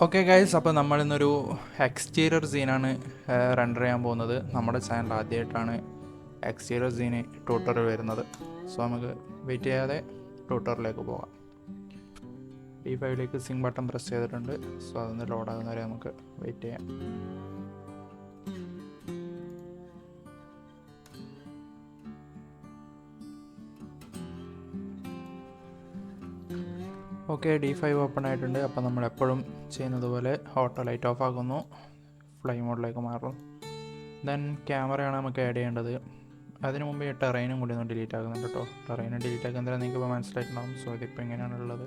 Okay guys, അപ്പോൾ നമ്മളിന്നൊരു exterior സീനാണ് render ചെയ്യാൻ പോകുന്നത്. നമ്മുടെ ചാനൽ ആദ്യമായിട്ടാണ് എക്സ്റ്റീരിയർ സീന് ട്യൂട്ടോറിയൽ വരുന്നത്. സോ നമുക്ക് വെയിറ്റ് ചെയ്യാതെ ട്യൂട്ടോറിയലിലേക്ക് പോകാം. D5ലേക്ക് സിങ് ബട്ടൺ പ്രസ് ചെയ്തിട്ടുണ്ട്. സോ അതൊന്ന് ലോഡാകുന്നവരെ നമുക്ക് വെയിറ്റ് ചെയ്യാം. ഓക്കെ, D5 ഓപ്പൺ ആയിട്ടുണ്ട്. അപ്പോൾ നമ്മൾ എപ്പോഴും ചെയ്യുന്നത് പോലെ ഓട്ടോ ലൈറ്റ് ഓഫ് ആക്കുന്നു, ഫ്ലൈ മോഡിലേക്ക് മാറും. ദെൻ ക്യാമറയാണ് നമുക്ക് ആഡ് ചെയ്യേണ്ടത്. അതിന് മുമ്പ് ഈ ടെറൈനും കൂടി ഒന്ന് ഡിലീറ്റ് ആക്കുന്നുണ്ട് കേട്ടോ. ടെറൈനും ഡിലീറ്റ് ആക്കുന്നതിന് നിങ്ങൾക്ക് ഇപ്പോൾ മനസ്സിലായിട്ടുണ്ടാകും. സോ ഇതിപ്പോൾ എങ്ങനെയാണുള്ളത്,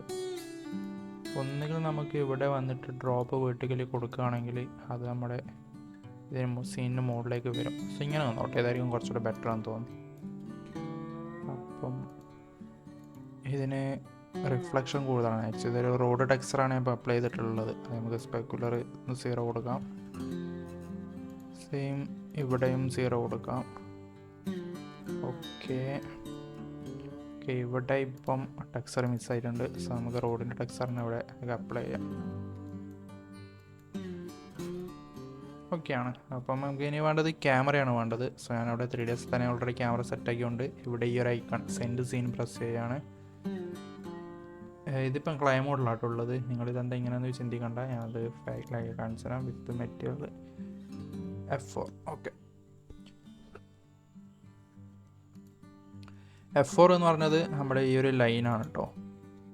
ഒന്നുകിൽ നമുക്ക് ഇവിടെ വന്നിട്ട് ഡ്രോപ്പ് വെർട്ടിക്കലി കൊടുക്കുകയാണെങ്കിൽ അത് നമ്മുടെ ഇതിന് സീനിൻ്റെ മുകളിലേക്ക് വരും. സോ ഇങ്ങനെ വന്നോട്ടെ, ഇതായിരിക്കും കുറച്ചുകൂടെ ബെറ്റർ ആണെന്ന് തോന്നുന്നു. അപ്പം ഇതിന് റിഫ്ലക്ഷൻ കൂടുതലാണ്. ആക്ച്വലി ഇതൊരു റോഡ് ടെക്സ്ചറാണ് ഇപ്പോൾ അപ്ലൈ ചെയ്തിട്ടുള്ളത്. അത് നമുക്ക് സ്പെക്കുലർ 0 കൊടുക്കാം. സെയിം ഇവിടെയും 0 കൊടുക്കാം. ഓക്കെ, ഇവിടെ ഇപ്പം ടെക്സ്ചർ മിസ്സായിട്ടുണ്ട്. സോ നമുക്ക് റോഡിൻ്റെ ടെക്സ്ചറിന് ഇവിടെ അപ്ലൈ ചെയ്യാം. ഓക്കെയാണ്. അപ്പം നമുക്ക് ഇനി വേണ്ടത് ക്യാമറയാണ് വേണ്ടത്. സോ ഞാനവിടെ 3ds തന്നെ ഓൾറെഡി ക്യാമറ സെറ്റാക്കിയുണ്ട്. ഇവിടെ ഈ ഒരു ഐക്കൺ സെൻഡ് സീൻ പ്രസ് ചെയ്യുകയാണ്. ഇതിപ്പം ക്ലൈ മോഡിലായിട്ടുള്ളത്. നിങ്ങളിതെന്താ ഇങ്ങനെയെന്ന് ചിന്തിക്കണ്ട, ഞാനത് ഫാക്റ്റിലാക്കി കാണിച്ചു തരാം. വിത്ത് മെറ്റീരിയൽ F4. ഓക്കെ, F4 എന്ന് പറഞ്ഞത് നമ്മുടെ ഈ ഒരു ലൈനാണ് കേട്ടോ.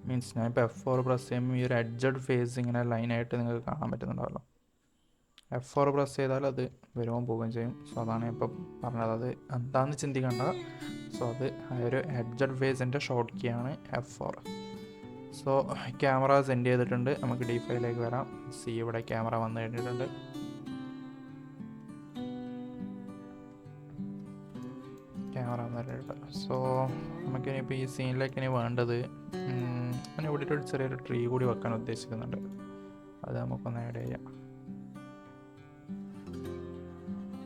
മീൻസ് ഞാനിപ്പോൾ F4 പ്രസ് ചെയ്യുമ്പോൾ ഈ ഒരു എഡ്ജഡ് ഫേസ് ഇങ്ങനെ ലൈനായിട്ട് നിങ്ങൾക്ക് കാണാൻ പറ്റുന്നുണ്ടാവല്ലോ. F4 പ്രസ് ചെയ്താൽ അത് വരുമ്പോൾ പോവുകയും ചെയ്യും. സോ അതാണ് ഇപ്പം പറഞ്ഞത്. അത് എന്താണെന്ന് ചിന്തിക്കണ്ട. സോ അത് ആ ഒരു എഡ്ജഡ് ഫേസിൻ്റെ ഷോർട്ട് കീ ആണ് F4. സോ ക്യാമറ സെൻഡ് ചെയ്തിട്ടുണ്ട്. നമുക്ക് D5ലേക്ക് വരാം. ഇവിടെ ക്യാമറ വന്നു കഴിഞ്ഞിട്ടുണ്ട്. ക്യാമറ വന്നിട്ടുണ്ട്. സോ നമുക്കിനിപ്പോൾ ഈ സീനിലേക്ക് ഇനി വേണ്ടത്, ഞാൻ ഇവിടെ ഒരു ചെറിയൊരു ട്രീ കൂടി വെക്കാൻ ഉദ്ദേശിക്കുന്നുണ്ട്. അത് നമുക്കൊന്ന് ആഡ് ചെയ്യാം.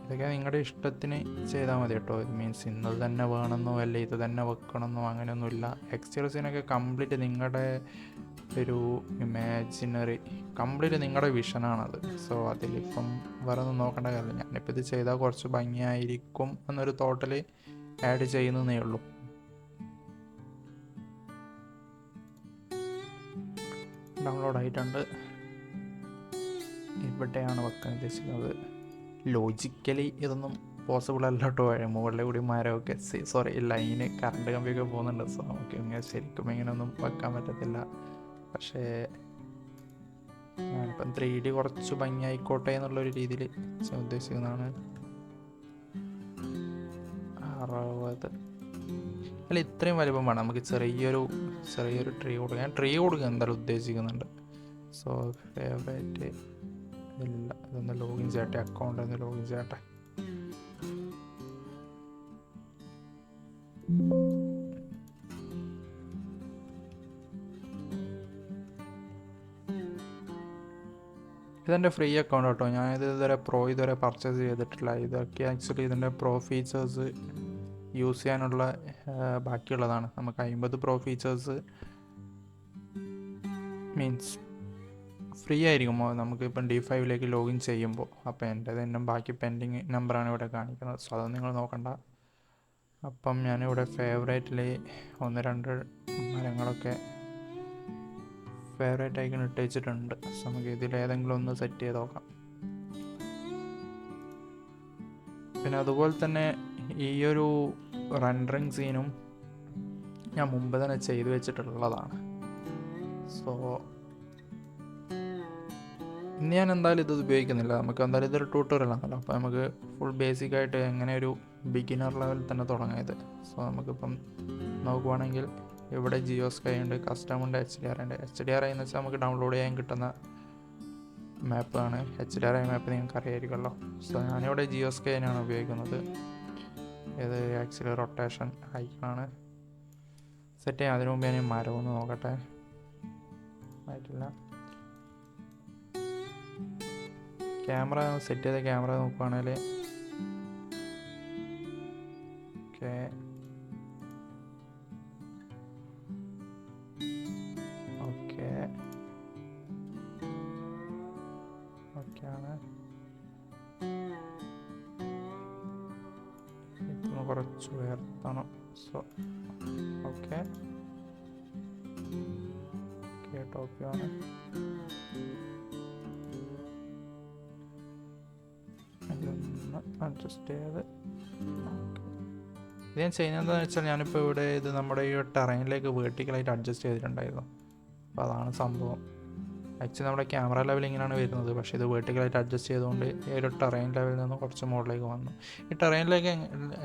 ഇതൊക്കെ നിങ്ങളുടെ ഇഷ്ടത്തിന് ചെയ്താൽ മതി കേട്ടോ. ഇത് മീൻസ് ഇന്നത് തന്നെ വേണമെന്നോ അല്ല ഇത് തന്നെ വെക്കണമെന്നോ അങ്ങനെയൊന്നുമില്ല. എക്സ്റ്റീരിയർ സീനൊക്കെ കംപ്ലീറ്റ് നിങ്ങളുടെ ഒരു ഇമാജിനറി, കംപ്ലീറ്റ് നിങ്ങളുടെ വിഷനാണത്. സോ അതിലിപ്പം വേറെ ഒന്നും നോക്കേണ്ട കാര്യമില്ല. ഞാനിപ്പോൾ ഇത് ചെയ്താൽ കുറച്ച് ഭംഗിയായിരിക്കും എന്നൊരു തോട്ടിൽ ആഡ് ചെയ്യുന്നതേ ഉള്ളൂ. ഡൗൺലോഡ് ആയിട്ടുണ്ട്. ഇവിടെയാണ് വെക്കാൻ ഉദ്ദേശിക്കുന്നത്. ലോജിക്കലി ഇതൊന്നും പോസിബിൾ അല്ല കേട്ടോ. മുകളിലെ കൂടി മരമൊക്കെ സോറി ലൈന് കറണ്ട് കമ്പിയൊക്കെ പോകുന്നുണ്ട്. സോ നമുക്ക് ഇങ്ങനെ ശരിക്കും ഇങ്ങനെയൊന്നും വെക്കാൻ പറ്റത്തില്ല. പക്ഷേ ഞാനിപ്പം 3D കുറച്ച് ഭംഗിയായിക്കോട്ടെ എന്നുള്ളൊരു രീതിയിൽ ഉദ്ദേശിക്കുന്നതാണ്. 60 അല്ല, ഇത്രയും വലുപ്പം വേണം. നമുക്ക് ചെറിയൊരു ട്രീ കൊടുക്കാം. ഞാൻ ട്രീ കൊടുക്കാൻ എന്തായാലും ഉദ്ദേശിക്കുന്നുണ്ട്. സോ ഫേവറേറ്റ് ഇല്ല, ഇതൊന്ന് ലോഗിൻ ചെയ്യട്ടെ. അക്കൗണ്ട് ഒന്ന് ലോഗിൻ ചെയ്യട്ടെ. ഇതെൻ്റെ ഫ്രീ അക്കൗണ്ട് കേട്ടോ. ഞാനിത് ഇതുവരെ പർച്ചേസ് ചെയ്തിട്ടില്ല. ഇതൊക്കെ ആക്ച്വലി ഇതിൻ്റെ പ്രോ ഫീച്ചേഴ്സ് യൂസ് ചെയ്യാനുള്ള ബാക്കിയുള്ളതാണ്. നമുക്ക് 50 പ്രോ ഫീച്ചേഴ്സ് മീൻസ് ഫ്രീ ആയിരിക്കും നമുക്കിപ്പം D5ലേക്ക് ലോഗിൻ ചെയ്യുമ്പോൾ. അപ്പോൾ എൻ്റെ തന്നെ ബാക്കി പെൻഡിങ് നമ്പറാണ് ഇവിടെ കാണിക്കുന്നത്. സോ അത് നിങ്ങൾ നോക്കണ്ട. അപ്പം ഞാനിവിടെ ഫേവറേറ്റിൽ 1-2 മരങ്ങളൊക്കെ ഫേവറേറ്റ് ഐക്കൺ ഇട്ട് വെച്ചിട്ടുണ്ട്. സോ നമുക്ക് ഇതിലേതെങ്കിലും ഒന്ന് സെറ്റ് ചെയ്ത് നോക്കാം. പിന്നെ അതുപോലെ തന്നെ ഈ ഒരു റെൻഡറിങ് സീനും ഞാൻ മുമ്പ് തന്നെ ചെയ്തു വെച്ചിട്ടുള്ളതാണ്. സോ ഇന്ന് ഞാൻ എന്തായാലും ഇത് ഉപയോഗിക്കുന്നില്ല. നമുക്ക് എന്തായാലും ഇതൊരു ട്യൂട്ടോറിയൽ ആണല്ലോ. അപ്പോൾ നമുക്ക് ഫുൾ ബേസിക്കായിട്ട് എങ്ങനെ ഒരു ബിഗിനർ ലെവലിൽ തന്നെ തുടങ്ങിയത്. സോ നമുക്കിപ്പം നോക്കുവാണെങ്കിൽ ഇവിടെ ജിയോ സ്കൈ ഉണ്ട്, കസ്റ്റം ഉണ്ട്, HDRI ഉണ്ട്. HDRI എന്ന് വെച്ചാൽ നമുക്ക് ഡൗൺലോഡ് ചെയ്യാൻ കിട്ടുന്ന മാപ്പാണ്. HDRI മാപ്പ് നിങ്ങൾക്ക് അറിയായിരിക്കുമല്ലോ. സോ ഞാനിവിടെ ജിയോ സ്കൈ തന്നെയാണ് ഉപയോഗിക്കുന്നത്. ഇത് ആക്ച്വലി റൊട്ടേഷൻ ഐക്കണാണ്. സെറ്റ് ചെയ്യാം. അതിനു മുമ്പ് ഞാൻ മരം ഒന്ന് നോക്കട്ടെ. ആയിട്ടില്ല. ക്യാമറ സെറ്റ് ചെയ്ത ക്യാമറ നോക്കുകയാണെങ്കിൽ ഓക്കെ, ഓക്കെ ഓക്കെയാണ്. ഇതൊന്ന് കുറച്ച് ഉയർത്തണം. സോ ഓക്കെ ടോപ്പിയാണ്. ഇതൊന്ന് അഡ്ജസ്റ്റ് ചെയ്ത് ഇത് ഞാൻ ചെയ്യുന്നതെന്ന് വെച്ചാൽ ഞാനിപ്പോൾ ഇവിടെ ഇത് നമ്മുടെ ഈ ടെറൈനിലേക്ക് വേർട്ടിക്കലായിട്ട് അഡ്ജസ്റ്റ് ചെയ്തിട്ടുണ്ടായിരുന്നു. അപ്പോൾ അതാണ് സംഭവം. ആക്ച്വലി നമ്മുടെ ക്യാമറ ലെവൽ ഇങ്ങനെയാണ് വരുന്നത്, പക്ഷേ ഇത് വേർട്ടിക്കലായിട്ട് അഡ്ജസ്റ്റ് ചെയ്തുകൊണ്ട് ഈ ഒരു ടെറൈൻ ലെവലിൽ നിന്ന് കുറച്ച് മുകളിലേക്ക് വന്നു. ഈ ടെറൈനിലേക്ക്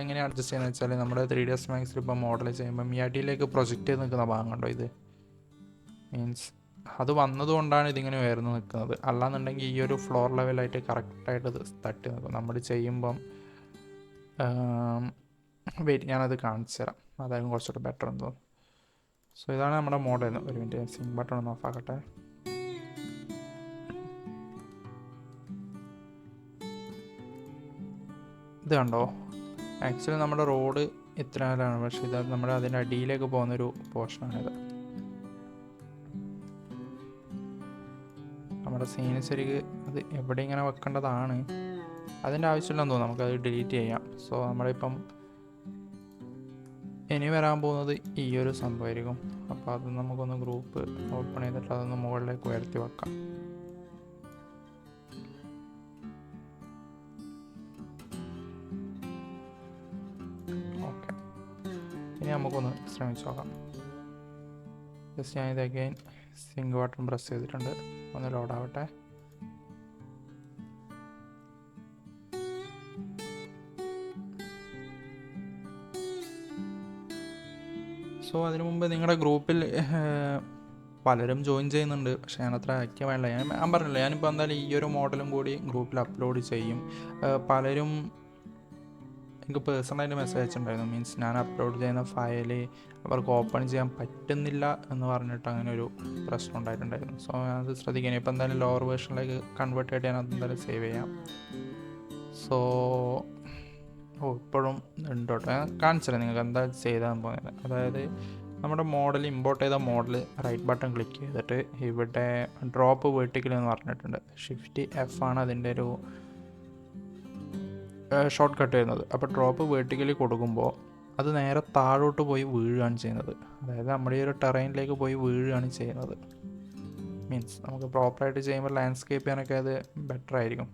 എങ്ങനെ അഡ്ജസ്റ്റ് ചെയ്യുന്നത് വെച്ചാൽ നമ്മുടെ 3ds Maxൽ ഇപ്പോൾ മോഡൽ ചെയ്യുമ്പോൾ മിയാട്ടിയിലേക്ക് പ്രൊജക്റ്റ് ചെയ്ത് നിൽക്കുന്ന ഭാഗം കണ്ടോ, ഇത് മീൻസ് അത് വന്നതുകൊണ്ടാണ് ഇതിങ്ങനെ ഉയർന്നു നിൽക്കുന്നത്. അല്ലാന്നുണ്ടെങ്കിൽ ഈ ഒരു ഫ്ലോർ ലെവലായിട്ട് കറക്റ്റായിട്ട് ഇത് തട്ടി നിൽക്കും. നമ്മൾ ചെയ്യുമ്പം വെയിറ്റ് ഞാനത് കാണിച്ചു തരാം, അതായത് കുറച്ചുകൂടെ ബെറ്റർ എന്ന് തോന്നുന്നു. സോ ഇതാണ് നമ്മുടെ മോഡൽ. ഒരു മിനിറ്റ് സിങ്ക് ബട്ടൺ ഒന്ന് ഓഫാക്കട്ടെ. ഇത് കണ്ടോ, ആക്ച്വലി നമ്മുടെ റോഡ് ഇത്രയാണ്, പക്ഷേ ഇത് നമ്മുടെ അതിൻ്റെ അടിയിലേക്ക് പോകുന്നൊരു പോർഷനാണിത്. നമ്മുടെ സീന് ശരിക്ക് അത് എവിടെ ഇങ്ങനെ വെക്കേണ്ടതാണ്, അതിൻ്റെ ആവശ്യമില്ലെന്ന് തോന്നുന്നു. നമുക്കത് ഡിലീറ്റ് ചെയ്യാം. സോ നമ്മളിപ്പം ഇനി വരാൻ പോകുന്നത് ഈ ഒരു സംഭവമായിരിക്കും. അപ്പോൾ അത് നമുക്കൊന്ന് ഗ്രൂപ്പ് ഓപ്പൺ ചെയ്തിട്ട് അതൊന്ന് മുകളിലേക്ക് ഉയർത്തി വെക്കാം. ഓക്കെ, ഇനി നമുക്കൊന്ന് ശ്രമിച്ചു നോക്കാം. ജസ്റ്റ് ഞാൻ ഇത് അഗൈൻ സിങ്ക് ബട്ടൺ പ്രസ് ചെയ്തിട്ടുണ്ട്, ഒന്ന് ലോഡാവട്ടെ. സോ അതിനു മുമ്പ് നിങ്ങളുടെ ഗ്രൂപ്പിൽ പലരും ജോയിൻ ചെയ്യുന്നുണ്ട്, പക്ഷേ ഞാനത്ര ആക്റ്റീവായില്ല. ഞാൻ പറഞ്ഞില്ല, ഞാനിപ്പോൾ എന്തായാലും ഈ ഒരു മോഡലും കൂടി ഗ്രൂപ്പിൽ അപ്ലോഡ് ചെയ്യും. പലരും എനിക്ക് പേഴ്സണലായിട്ട് മെസ്സേജ് അയച്ചിട്ടുണ്ടായിരുന്നു, മീൻസ് ഞാൻ അപ്ലോഡ് ചെയ്യുന്ന ഫയൽ അവർക്ക് ഓപ്പൺ ചെയ്യാൻ പറ്റുന്നില്ല എന്ന് പറഞ്ഞിട്ട് അങ്ങനെ ഒരു പ്രശ്നം ഉണ്ടായിട്ടുണ്ടായിരുന്നു. സോ അത് ശ്രദ്ധിക്കാൻ ഇപ്പോൾ എന്തായാലും ലോവർ വേർഷനിലേക്ക് കൺവേർട്ട് ചെയ്തിട്ട് ഞാൻ അതെന്തായാലും സേവ് ചെയ്യാം. സോ ഇപ്പോഴും ഉണ്ട് കേട്ടോ, ഞാൻ കാണിച്ചില്ല നിങ്ങൾക്ക് എന്താ ചെയ്താൽ പോകുന്നത്. അതായത് നമ്മുടെ മോഡൽ ഇമ്പോർട്ട് ചെയ്ത മോഡൽ റൈറ്റ് ബട്ടൺ ക്ലിക്ക് ചെയ്തിട്ട് ഇവിടെ ഡ്രോപ്പ് വേർട്ടിക്കൽ എന്ന് പറഞ്ഞിട്ടുണ്ട്. Shift F ആണ് അതിൻ്റെ ഒരു ഷോർട്ട് കട്ട് വരുന്നത്. അപ്പോൾ ഡ്രോപ്പ് വേർട്ടിക്കലി കൊടുക്കുമ്പോൾ അത് നേരെ താഴോട്ട് പോയി വീഴുകയാണ് ചെയ്യുന്നത്. അതായത് നമ്മുടെ ഈ ഒരു ടെറൈനിലേക്ക് പോയി വീഴുകയാണ് ചെയ്യുന്നത്. മീൻസ് നമുക്ക് പ്രോപ്പറായിട്ട് ചെയ്യുമ്പോൾ ലാൻഡ്സ്കേപ്പ് ചെയ്യാനൊക്കെ അത് ബെറ്റർ ആയിരിക്കും.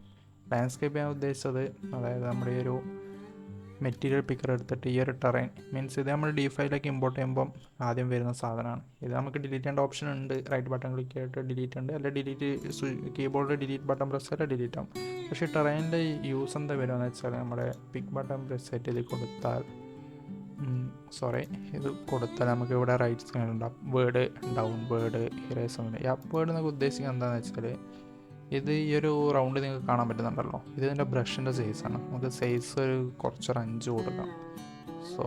ലാൻഡ്സ്കേപ്പ് ചെയ്യാൻ ഉദ്ദേശിച്ചത്, അതായത് നമ്മുടെ ഈ ഒരു മെറ്റീരിയൽ പിക്കർ എടുത്തിട്ട് ഈ ഒരു ടെറൈൻ മീൻസ് ഇത് നമ്മൾ D5ലേക്ക് ഇമ്പോർട്ട് ചെയ്യുമ്പം ആദ്യം വരുന്ന സാധനമാണ് ഇത്. നമുക്ക് ഡിലീറ്റ് ചെയ്യേണ്ട ഓപ്ഷൻ ഉണ്ട്, റൈറ്റ് ബട്ടൺ ക്ലിക്ക് ചെയ്തിട്ട് ഡിലീറ്റ് ഉണ്ട്, അല്ലെങ്കിൽ ഡിലീറ്റ് കീബോർഡിൽ ഡിലീറ്റ് ബട്ടൺ പ്രസ് ചെയ്തിട്ട് ഡിലീറ്റ് ആവും. പക്ഷേ ടെറൈനിൻ്റെ യൂസ് എന്താ വരുമെന്ന് വെച്ചാൽ നമ്മുടെ പിക്ക് ബട്ടൺ പ്രസ് ചെയ്തിട്ട് ഇത് കൊടുത്താൽ ഇത് കൊടുത്താൽ നമുക്ക് ഇവിടെ റൈറ്റ് സ്ക്രീൻ ഉണ്ടാവും വേർഡ്, ഡൗൺ വേർഡ്, ഇറേസ് ഉണ്ട്. ഈ അപ്പ് വേർഡ് എന്നൊക്കെ ഉദ്ദേശിക്കുന്നത് എന്താണെന്ന് വെച്ചാൽ ഇത് ഈ ഒരു റൗണ്ട് നിങ്ങൾക്ക് കാണാൻ പറ്റുന്നുണ്ടല്ലോ, ഇതിൻ്റെ ബ്രഷിൻ്റെ സൈസാണ്. നമുക്ക് സൈസ് കുറച്ചൊരു 5 കൊടുക്കാം. സോ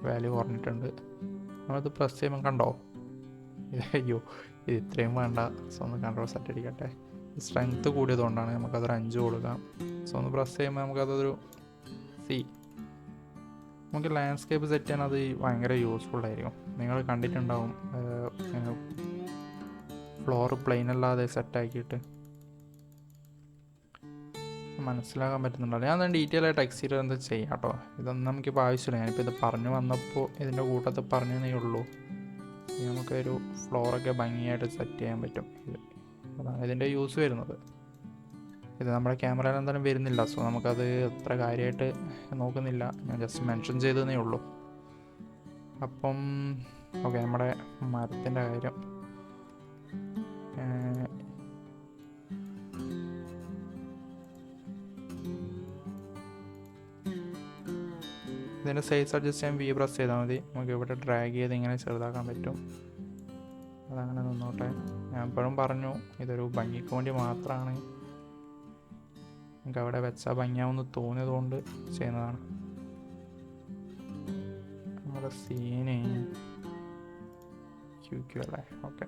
വാല്യൂ കുറഞ്ഞിട്ടുണ്ട്. നമ്മളിത് പ്രസ് ചെയ്യുമ്പോൾ കണ്ടോ, അയ്യോ ഇത് ഇത്രയും വേണ്ട. സോ ഒന്ന് കൺട്രോൾ സെറ്റ് അടിക്കട്ടെ. സ്ട്രെങ്ത്ത് കൂടിയതുകൊണ്ടാണ്, നമുക്കതൊരു 5 കൊടുക്കാം. സോ ഒന്ന് പ്രസ് ചെയ്യുമ്പോൾ നമുക്കതൊരു നമുക്ക് ലാൻഡ്സ്കേപ്പ് സെറ്റ് ചെയ്യാൻ അത് ഭയങ്കര യൂസ്ഫുള്ളായിരിക്കും. നിങ്ങൾ കണ്ടിട്ടുണ്ടാവും ഫ്ലോർ പ്ലെയിൻ അല്ലാതെ സെറ്റാക്കിയിട്ട് മനസ്സിലാക്കാൻ പറ്റുന്നുണ്ടല്ലോ. ഞാൻ ഡീറ്റെയിൽ ആയിട്ട് എക്സ്റ്റീരിയർ എന്താ ചെയ്യാം കേട്ടോ. ഇതൊന്നും നമുക്കിപ്പോൾ ആവശ്യമില്ല, ഞാനിപ്പോൾ ഇത് പറഞ്ഞു വന്നപ്പോൾ ഇതിൻ്റെ കൂട്ടത്തിൽ പറഞ്ഞതേ ഉള്ളൂ. നമുക്കൊരു ഫ്ലോറൊക്കെ ഭംഗിയായിട്ട് സെറ്റ് ചെയ്യാൻ പറ്റും. അതാണ് ഇതിൻ്റെ യൂസ് വരുന്നത്. ഇത് നമ്മുടെ ക്യാമറയിൽ എന്തായാലും വരുന്നില്ല, സോ നമുക്കത് അത്ര കാര്യമായിട്ട് നോക്കുന്നില്ല, ഞാൻ ജസ്റ്റ് മെൻഷൻ ചെയ്തതേ ഉള്ളൂ. അപ്പം ഓക്കെ, നമ്മുടെ മരത്തിൻ്റെ കാര്യം ഇതിൻ്റെ സൈസ് അഡ്ജസ്റ്റ് ചെയ്യാൻ V പ്രസ് ചെയ്താൽ മതി. നമുക്ക് ഇവിടെ ഡ്രാഗ് ചെയ്ത് ഇങ്ങനെ ചെറുതാക്കാൻ പറ്റും. അതങ്ങനെ നിന്നോട്ടെ. ഞാൻ എപ്പോഴും പറഞ്ഞു ഇതൊരു ഭംഗിക്ക് വേണ്ടി മാത്രമാണ്, നമുക്ക് അവിടെ വെച്ചാൽ ഭംഗിയാവുമെന്ന് തോന്നിയത് കൊണ്ട് ചെയ്യുന്നതാണ്. നമ്മുടെ സീന് QQ അല്ലേ? ഓക്കെ,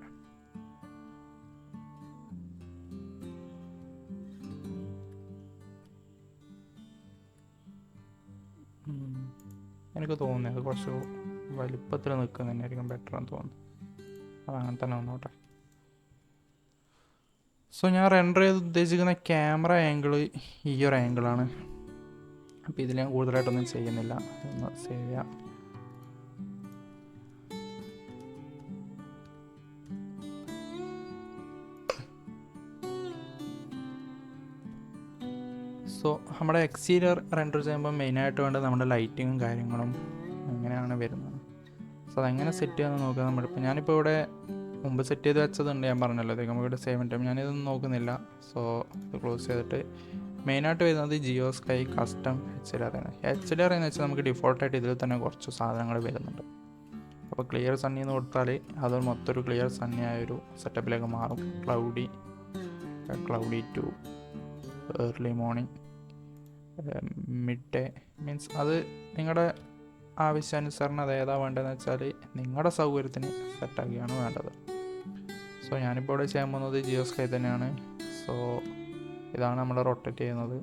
എനിക്ക് തോന്നുന്നത് അത് കുറച്ച് വലിപ്പത്തിൽ നിൽക്കുന്നത് തന്നെയായിരിക്കും ബെറ്റർ എന്ന് തോന്നുന്നു. അതങ്ങനെ തന്നെ വന്നോട്ടെ. സോ ഞാൻ റെൻഡർ ചെയ്ത് ഉദ്ദേശിക്കുന്ന ക്യാമറ ആംഗിൾ ഈ ഒരു ആംഗിളാണ്. അപ്പോൾ ഇതിൽ ഞാൻ കൂടുതലായിട്ടൊന്നും ചെയ്യുന്നില്ല. ഒന്ന് സേവ് ചെയ്യാം. സോ നമ്മുടെ എക്സ്റ്റീരിയർ റെൻഡർ ചെയ്യുമ്പോൾ മെയിനായിട്ട് വേണ്ടത് നമ്മുടെ ലൈറ്റിങ്ങും കാര്യങ്ങളും അങ്ങനെയാണ് വരുന്നത്. സോ അതെങ്ങനെ സെറ്റ് ചെയ്യാമെന്ന് നോക്കുക. നമ്മളിപ്പോൾ ഞാനിപ്പോൾ ഇവിടെ മുമ്പ് സെറ്റ് ചെയ്ത് വെച്ചതുണ്ട്, ഞാൻ പറഞ്ഞല്ലോ. അതൊക്കെ നമുക്കിവിടെ സേവ് ടൈം ഞാനിതൊന്നും നോക്കുന്നില്ല. സോ ഇത് ക്ലോസ് ചെയ്തിട്ട് മെയിനായിട്ട് വരുന്നത് ജിയോ സ്കൈ കസ്റ്റം HDR ആണ്. HDR എന്ന് വെച്ചാൽ നമുക്ക് ഡിഫോൾട്ടായിട്ട് ഇതിൽ തന്നെ കുറച്ച് സാധനങ്ങൾ വരുന്നുണ്ട്. അപ്പോൾ ക്ലിയർ സണ്ണി എന്ന് കൊടുത്താൽ അത് മൊത്തം ഒരു ക്ലിയർ സണ്ണി ആയൊരു സെറ്റപ്പിലേക്ക് മാറും. Cloudy to early morning, mid day, means അത് നിങ്ങളുടെ ആവശ്യാനുസരണം അത് ഏതാ വേണ്ടതെന്ന് വെച്ചാൽ നിങ്ങളുടെ സൗകര്യത്തിന് സെറ്റാക്കിയാണ് വേണ്ടത്. സോ ഞാനിപ്പോൾ ഇവിടെ ചെയ്യാൻ പോകുന്നത് ജിയോ സ്കൈ തന്നെയാണ്. സോ ഇതാണ് നമ്മൾ റൊട്ടേറ്റ് ചെയ്യുന്നത്.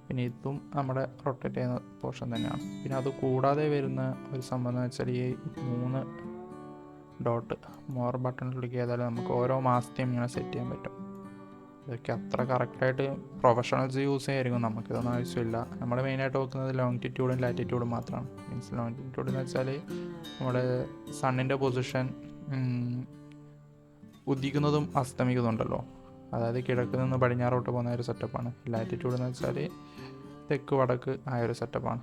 പിന്നെ ഇതും നമ്മുടെ റൊട്ടേറ്റ് ചെയ്യുന്ന പോർഷൻ തന്നെയാണ്. പിന്നെ അത് കൂടാതെ വരുന്ന ഒരു സംഭവം എന്ന് വെച്ചാൽ ഈ 3 ഡോട്ട് മോർ ബട്ടൺ ക്ലിക്ക് ചെയ്താൽ നമുക്ക് ഓരോ മാസത്തെയും ഇങ്ങനെ സെറ്റ് ചെയ്യാൻ പറ്റും. ഇതൊക്കെ അത്ര കറക്റ്റായിട്ട് പ്രൊഫഷണൽസ് യൂസ് ചെയ്യായിരിക്കും, നമുക്കിതൊന്നും ആവശ്യമില്ല. നമ്മൾ മെയിനായിട്ട് നോക്കുന്നത് ലോങ്ങിറ്റ്യൂഡും ലാറ്റിറ്റ്യൂഡും മാത്രമാണ്. മീൻസ് ലോങ്ങിറ്റ്യൂഡ് എന്ന് വെച്ചാൽ നമ്മുടെ സണ്ണിൻ്റെ പൊസിഷൻ ഉദിക്കുന്നതും അസ്തമിക്കുന്നുണ്ടല്ലോ, അതായത് കിഴക്ക് നിന്ന് പടിഞ്ഞാറോട്ട് പോകുന്ന ഒരു സെറ്റപ്പാണ്. ലാറ്റിറ്റ്യൂഡ് എന്ന് വെച്ചാൽ തെക്ക് വടക്ക് ആയൊരു സെറ്റപ്പാണ്.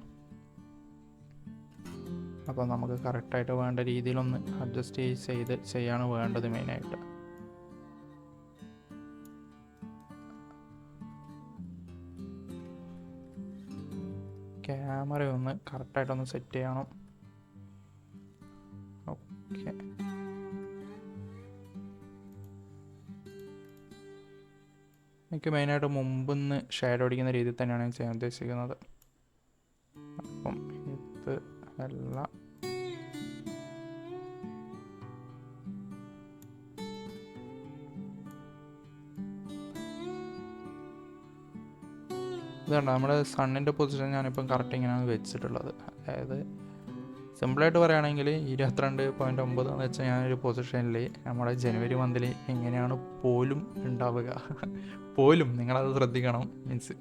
അപ്പോൾ നമുക്ക് കറക്റ്റായിട്ട് വേണ്ട രീതിയിലൊന്ന് അഡ്ജസ്റ്റ് ചെയ്ത് ചെയ്യാണ് വേണ്ടത് മെയിനായിട്ട്. ക്യാമറ ഒന്ന് കറക്റ്റായിട്ടൊന്ന് സെറ്റ് ചെയ്യണം. ഓക്കെ, എനിക്ക് മെയിനായിട്ട് മുമ്പൊന്ന് ഷാഡോ അടിക്കുന്ന രീതിയിൽ തന്നെയാണ് ഞാൻ ചെയ്യാൻ ഉദ്ദേശിക്കുന്നത്. അപ്പം ഇത് എല്ലാം ഇതുണ്ട് നമ്മുടെ സണ്ണിൻ്റെ പൊസിഷൻ ഞാനിപ്പം കറക്റ്റ് ഇങ്ങനെയാണ് വെച്ചിട്ടുള്ളത്. അതായത് സിമ്പിളായിട്ട് പറയുകയാണെങ്കിൽ 22.9 എന്ന് വെച്ചാൽ ഞാനൊരു പൊസിഷനിൽ നമ്മുടെ ജനുവരി മന്തിൽ എങ്ങനെയാണ് പോലും ഉണ്ടാവുക പോലും നിങ്ങളത് ശ്രദ്ധിക്കണം. മീൻസ്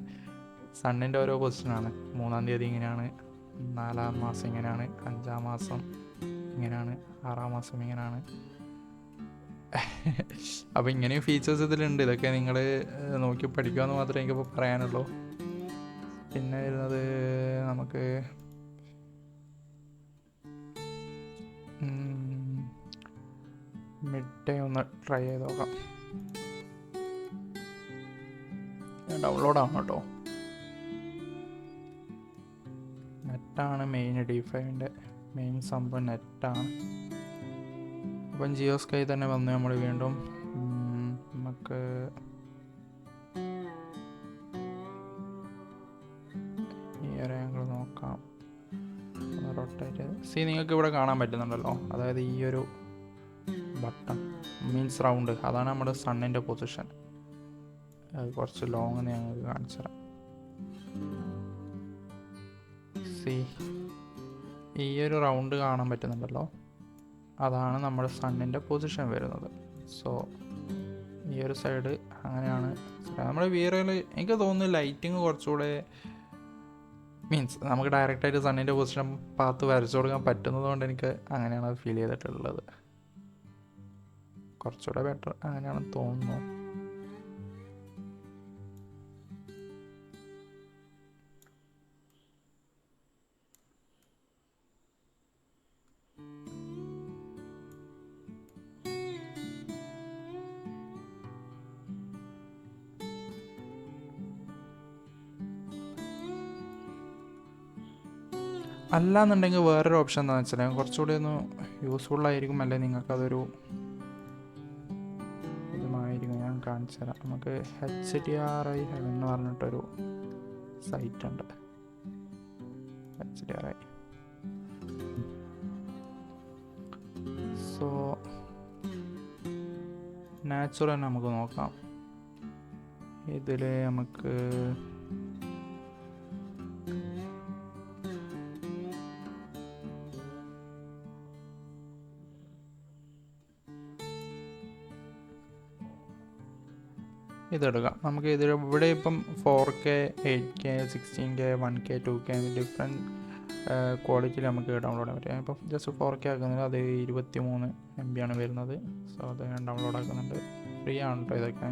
സണ്ണിൻ്റെ ഓരോ പൊസിഷനാണ്. 3-ാം തീയതി ഇങ്ങനെയാണ്, 4-ാം മാസം ഇങ്ങനെയാണ്, 5-ാം മാസം ഇങ്ങനെയാണ്, 6-ാം മാസം ഇങ്ങനെയാണ്. അപ്പോൾ ഇങ്ങനെയും ഫീച്ചേഴ്സ് ഇതിലുണ്ട്. ഇതൊക്കെ നിങ്ങൾ നോക്കി പഠിക്കുമെന്ന് മാത്രമേ എനിക്കിപ്പോൾ പറയാനുള്ളൂ. പിന്നെ വരുന്നത് നമുക്ക് മിഡ് ഡേ ഒന്ന് ട്രൈ ചെയ്ത് നോക്കാം. ഡൗൺലോഡാണ് കേട്ടോ. നെറ്റാണ് മെയിൻ. D5ൻ്റെ മെയിൻ സംഭവം നെറ്റാണ്. അപ്പം ജിയോ സ്കൈ തന്നെ വന്ന് നമ്മൾ വീണ്ടും നമുക്ക് ഈ ഒരു ആംഗിൾ നോക്കാം. റൊട്ടേറ്റ് നിങ്ങൾക്ക് ഇവിടെ കാണാൻ പറ്റുന്നുണ്ടല്ലോ. അതായത് ഈ ഒരു ബട്ടൺ മീൻസ് റൗണ്ട്, അതാണ് നമ്മുടെ സണ്ണിൻ്റെ പൊസിഷൻ. അത് കുറച്ച് ലോങ് ഞങ്ങൾക്ക് കാണിച്ചു തരാം. ഈ ഒരു റൗണ്ട് കാണാൻ പറ്റുന്നുണ്ടല്ലോ, അതാണ് നമ്മുടെ സണ്ണിൻ്റെ പൊസിഷൻ വരുന്നത്. സോ ഈ ഒരു സൈഡ് അങ്ങനെയാണ് നമ്മുടെ വീറയിൽ. എനിക്ക് തോന്നുന്നു ലൈറ്റിങ് കുറച്ചുകൂടെ മീൻസ് നമുക്ക് ഡയറക്റ്റായിട്ട് സണ്ണിൻ്റെ പൊസിഷൻ പാത്ത് വരച്ചു കൊടുക്കാൻ പറ്റുന്നത് കൊണ്ട് എനിക്ക് അങ്ങനെയാണ് അത് ഫീൽ ചെയ്തിട്ടുള്ളത്. കുറച്ചുകൂടെ ബെറ്റർ അങ്ങനെയാണെന്ന് തോന്നുന്നു. അല്ലാന്നുണ്ടെങ്കിൽ വേറൊരു ഓപ്ഷൻ എന്താണെന്ന് വെച്ചാൽ കുറച്ചുകൂടി ഒന്ന് യൂസ്ഫുൾ ആയിരിക്കും, അല്ലെ നിങ്ങൾക്കതൊരു ഇതുമായിരിക്കും. ഞാൻ കാണിച്ചു തരാം. നമുക്ക് HDRI എന്ന് പറഞ്ഞിട്ടൊരു സൈറ്റ് ഉണ്ട്. HDRI. സോ നാച്ചുറൽ നമുക്ക് നോക്കാം. ഇതിൽ നമുക്ക് ഇതെടുക്കാം. നമുക്ക് ഇവിടെ ഇപ്പം 4K 8K 16K 1K 2K different ക്വാളിറ്റിയിൽ നമുക്ക് ഡൗൺലോഡ് ചെയ്യാൻ പറ്റും. ഇപ്പോൾ ജസ്റ്റ് 4K ആക്കുന്നത് അത് 23 MB ആണ് വരുന്നത്. സോ അത് ഞാൻ ഡൗൺലോഡ് ആക്കുന്നുണ്ട്. ഫ്രീ ആണ് കേട്ടോ ഇതൊക്കെ.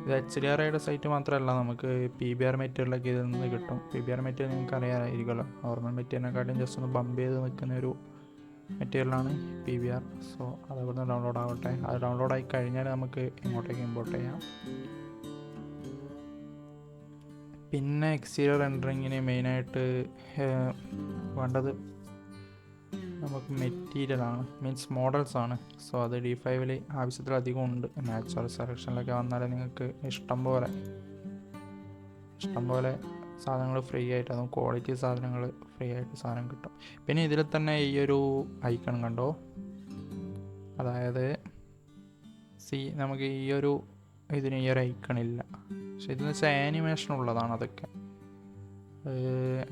ഇത് HDRIയുടെ സൈറ്റ് മാത്രമല്ല, നമുക്ക് PBR മെറ്റീരിയലൊക്കെ ഇതിൽ നിന്ന് കിട്ടും. PBR മെറ്റീരിയൽ നിങ്ങൾക്ക് അറിയാമായിരിക്കുമല്ലോ, നോർമൽ മെറ്റീരിയലിനെക്കാട്ടും ജസ്റ്റ് ഒന്ന് ബമ്പ് ചെയ്ത് നിൽക്കുന്ന ഒരു മെറ്റീരിയലാണ് PBR. സോ അത് ഇവിടുന്ന് ഡൗൺലോഡ് ആവട്ടെ. അത് ഡൗൺലോഡ് ആയി കഴിഞ്ഞാൽ നമുക്ക് ഇങ്ങോട്ടേക്ക് ഇമ്പോർട്ട് ചെയ്യാം. പിന്നെ എക്സ്റ്റീരിയർ റെൻഡറിങ്ങിന് മെയിനായിട്ട് വേണ്ടത് നമുക്ക് മെറ്റീരിയലാണ്, മീൻസ് മോഡൽസാണ്. സോ അത് D5ൽ ആവശ്യത്തിലധികം ഉണ്ട്. നാച്ചുറൽ സെലക്ഷനിലൊക്കെ വന്നാൽ നിങ്ങൾക്ക് ഇഷ്ടം പോലെ സാധനങ്ങൾ ഫ്രീ ആയിട്ട്, അതും ക്വാളിറ്റി സാധനങ്ങൾ ഫ്രീ ആയിട്ട് സാധനം കിട്ടും. പിന്നെ ഇതിൽ തന്നെ ഈ ഒരു ഐക്കൺ കണ്ടോ, അതായത് നമുക്ക് ഈ ഒരു ഇതിന് ഈ ഒരു ഐക്കൺ ഇല്ല, പക്ഷെ ഇതെന്ന് വെച്ചാൽ ആനിമേഷൻ ഉള്ളതാണ്. അതൊക്കെ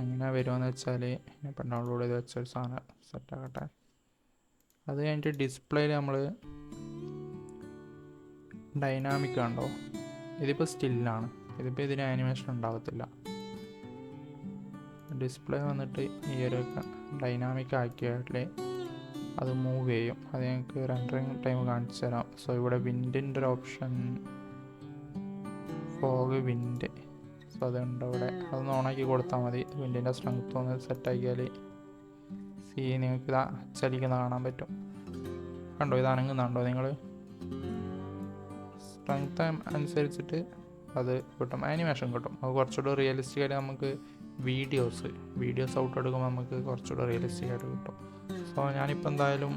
എങ്ങനെ വരുമെന്ന് വെച്ചാൽ ഇപ്പം ഡൗൺലോഡ് ചെയ്ത് വെച്ചൊരു സാധനം സെറ്റാക്കട്ടെ. അത് കഴിഞ്ഞിട്ട് ഡിസ്പ്ലേയിൽ നമ്മൾ ഡൈനാമിക് കണ്ടോ, ഇതിപ്പോൾ സ്റ്റില്ലാണ്, ഇതിപ്പോൾ ഇതിന് ആനിമേഷൻ ഉണ്ടാകത്തില്ല. ഡിസ്പ്ലേ വന്നിട്ട് ഈ ഒരു ഡൈനാമിക് ആക്കിയാൽ അത് മൂവ് ചെയ്യും. അത് ഞങ്ങൾക്ക് റെൻഡറിങ് ടൈം കാണിച്ചു തരാം. സോ ഇവിടെ വിൻഡിൻ്റെ ഒരു ഓപ്ഷൻ, ഫോഗ് വിൻഡ്, സോ അതുണ്ട് ഇവിടെ. അതൊന്ന് ഓണാക്കി കൊടുത്താൽ മതി. വിൻഡിൻ്റെ സ്ട്രെങ്ത്ത് ഒന്ന് സെറ്റാക്കിയാൽ നിങ്ങൾക്ക് ഇതാ ചലിക്കുന്ന കാണാൻ പറ്റും. കണ്ടോ, ഇത് അനങ്ങുന്നുണ്ടോ നിങ്ങൾ? സ്ട്രെങ്ത്ത് അനുസരിച്ചിട്ട് അത് കിട്ടും, ആനിമേഷൻ കിട്ടും. അത് കുറച്ചുകൂടെ റിയലിസ്റ്റിക് ആയിട്ട് നമുക്ക് വീഡിയോസ് ഔട്ട് എടുക്കുമ്പോൾ നമുക്ക് കുറച്ചുകൂടെ റിയലിസ്റ്റിക് ആയിട്ട് കിട്ടും. സോ ഞാനിപ്പോൾ എന്തായാലും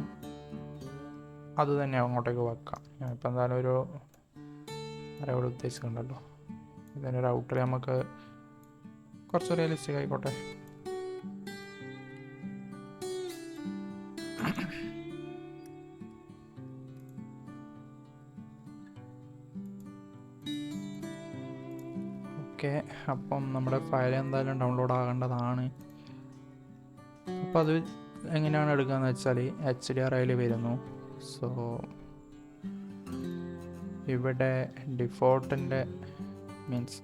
അത് തന്നെ അങ്ങോട്ടേക്ക് വെക്കാം. ഞാനിപ്പോൾ എന്തായാലും ഒരു അവിടെ ഉദ്ദേശിക്കുന്നുണ്ടല്ലോ, ഇതിൻ്റെ ഒരു ഔട്ടർ നമുക്ക് കുറച്ച് റിയലിസ്റ്റിക് ആയിക്കോട്ടെ. ഓക്കെ, അപ്പം നമ്മുടെ ഫയൽ എന്തായാലും ഡൗൺലോഡ് ആകേണ്ടതാണ്. അപ്പോൾ അത് എങ്ങനെയാണ് എടുക്കുകയെന്ന് വെച്ചാൽ HDRIയിൽ വരുന്നു. സോ ഇവിടെ ഡിഫോൾട്ടിൻ്റെ മീൻസ്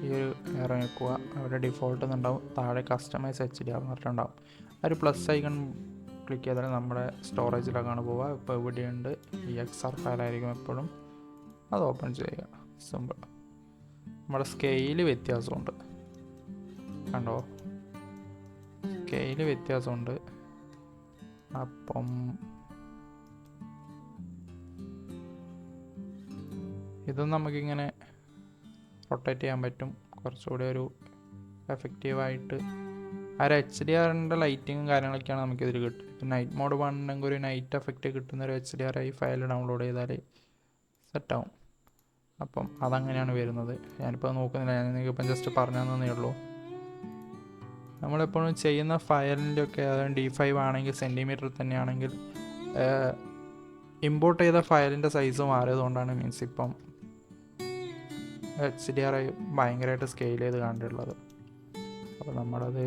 ഈ ഒരു ഇറങ്ങിക്കുക, അവിടെ ഡിഫോൾട്ട് എന്നുണ്ടാവും, താഴെ കസ്റ്റമൈസ് HDR എന്ന് പറഞ്ഞിട്ടുണ്ടാവും. ഒരു പ്ലസ് ഐക്കൺ ക്ലിക്ക് ചെയ്താൽ നമ്മുടെ സ്റ്റോറേജിലേക്കാണ് പോവുക. ഇപ്പോൾ ഇവിടെയുണ്ട് EXR ഫയലായിരിക്കും എപ്പോഴും, അത് ഓപ്പൺ ചെയ്യുക. സിമ്പിൾ. നമ്മുടെ സ്കെയില് വ്യത്യാസമുണ്ട് കണ്ടോ, സ്കെയില് വ്യത്യാസമുണ്ട്. അപ്പം ഇതും നമുക്കിങ്ങനെ റൊട്ടേറ്റ് ചെയ്യാൻ പറ്റും, കുറച്ചുകൂടി ഒരു എഫക്റ്റീവായിട്ട്. ആ ഒരു HDRൻ്റെ ലൈറ്റിങ്ങും കാര്യങ്ങളൊക്കെയാണ് നമുക്കിതിൽ കിട്ടും. ഇപ്പം നൈറ്റ് മോഡ് വേണമെങ്കിൽ ഒരു നൈറ്റ് എഫക്റ്റ് കിട്ടുന്നൊരു HDRI ഫയൽ ഡൗൺലോഡ് ചെയ്താൽ സെറ്റാവും. അപ്പം അതങ്ങനെയാണ് വരുന്നത്. ഞാനിപ്പോൾ നോക്കുന്നില്ല, ഞാൻ നിങ്ങൾക്കിപ്പം ജസ്റ്റ് പറഞ്ഞു തന്നേ ഉള്ളൂ. നമ്മളെപ്പോഴും ചെയ്യുന്ന ഫയലിൻ്റെ ഒക്കെ, അതായത് D5 ആണെങ്കിൽ സെൻറ്റിമീറ്റർ തന്നെയാണെങ്കിൽ ഇമ്പോർട്ട് ചെയ്ത ഫയലിൻ്റെ സൈസ് മാറിയതുകൊണ്ടാണ്, മീൻസ് ഇപ്പം HDRI ഭയങ്കരമായിട്ട് സ്കെയിൽ ചെയ്ത് കണ്ടിട്ടുള്ളത്. അപ്പോൾ നമ്മളത്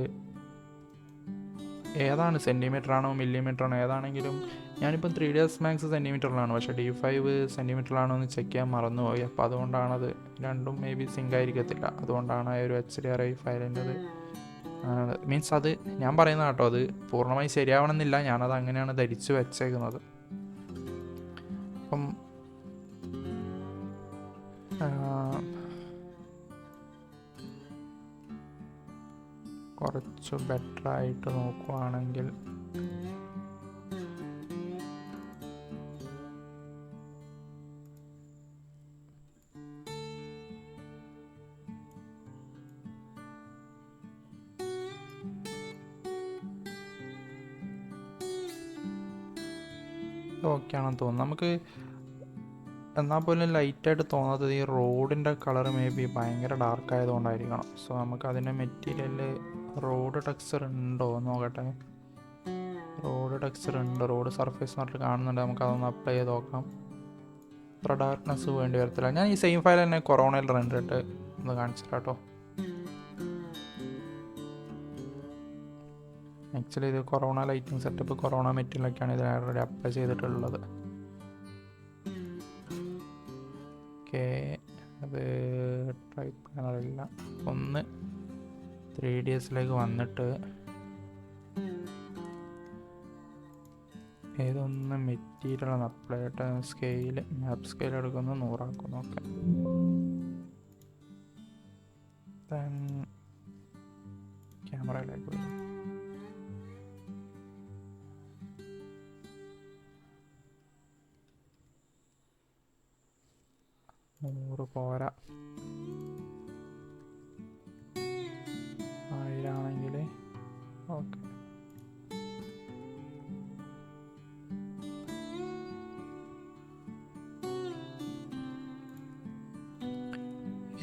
ഏതാണ്, സെൻറ്റിമീറ്റർ ആണോ മില്ലിമീറ്റർ ആണോ ഏതാണെങ്കിലും, ഞാനിപ്പം 3ds Max സെൻറ്റിമീറ്ററിലാണ്, പക്ഷേ D5 സെൻറ്റിമീറ്ററിലാണോ എന്ന് ചെക്ക് ചെയ്യാൻ മറന്നുപോയി. അപ്പോൾ അതുകൊണ്ടാണത് രണ്ടും മേ ബി സിങ്ക് ആയിരിക്കത്തില്ല. അതുകൊണ്ടാണ് ആ ഒരു HDRI ഫയലിൻ്റെത് മീൻസ് അത് ഞാൻ പറയുന്നത് കേട്ടോ, അത് പൂർണ്ണമായി ശരിയാവണമെന്നില്ല, ഞാനത് അങ്ങനെയാണ് ധരിച്ചു വെച്ചേക്കുന്നത്. അപ്പം കുറച്ച് ബെറ്ററായിട്ട് നോക്കുവാണെങ്കിൽ ഓക്കെ ആണെന്ന് തോന്നുന്നു. നമുക്ക് എന്നാൽ പോലും ലൈറ്റായിട്ട് തോന്നാത്തത് ഈ റോഡിൻ്റെ കളർ മേ ബി ഭയങ്കര ഡാർക്ക് ആയതുകൊണ്ടായിരിക്കണം. സോ നമുക്ക് അതിൻ്റെ മെറ്റീരിയൽ റോഡ് ടെക്സ്ചർ ഉണ്ടോ എന്ന് നോക്കട്ടെ. റോഡ് ടെക്സ്ചർ ഉണ്ട്, റോഡ് സർഫേസ് എന്ന് പറഞ്ഞിട്ട് കാണുന്നുണ്ട്. നമുക്ക് അതൊന്ന് അപ്ലൈ ചെയ്ത് നോക്കാം. അത്ര ഡാർക്ക്നെസ് വേണ്ടി വരത്തില്ല. ഞാൻ ഈ സെയിം ഫയൽ തന്നെ കൊറോണയിൽ റെൻഡറിട്ട് ഒന്ന് കാണിച്ചിട്ട് കേട്ടോ. ആക്ച്വലി ഇത് കൊറോണ ലൈറ്റിംഗ് സെറ്റപ്പ്, കൊറോണ മെറ്റീരിയലൊക്കെയാണ് ഇതിൽ ഓൾറെഡി അപ്ലൈ ചെയ്തിട്ടുള്ളത്. ഓക്കെ, അത് ടൈപ്പ് പാനലല്ല. ഒന്ന് 3ds വന്നിട്ട് ഏതൊന്ന് മെറ്റീരിയൽ ആണ് അപ്ലൈ ആയിട്ട് സ്കെയിൽ മാപ്പ് സ്കെയിൽ എടുക്കുന്നു 100 ആക്കുന്നു. ഓക്കെ, ദെൻ ക്യാമറയിലേക്ക് വരും. പോരാ, 1000 ആണെങ്കിൽ ഓക്കെ.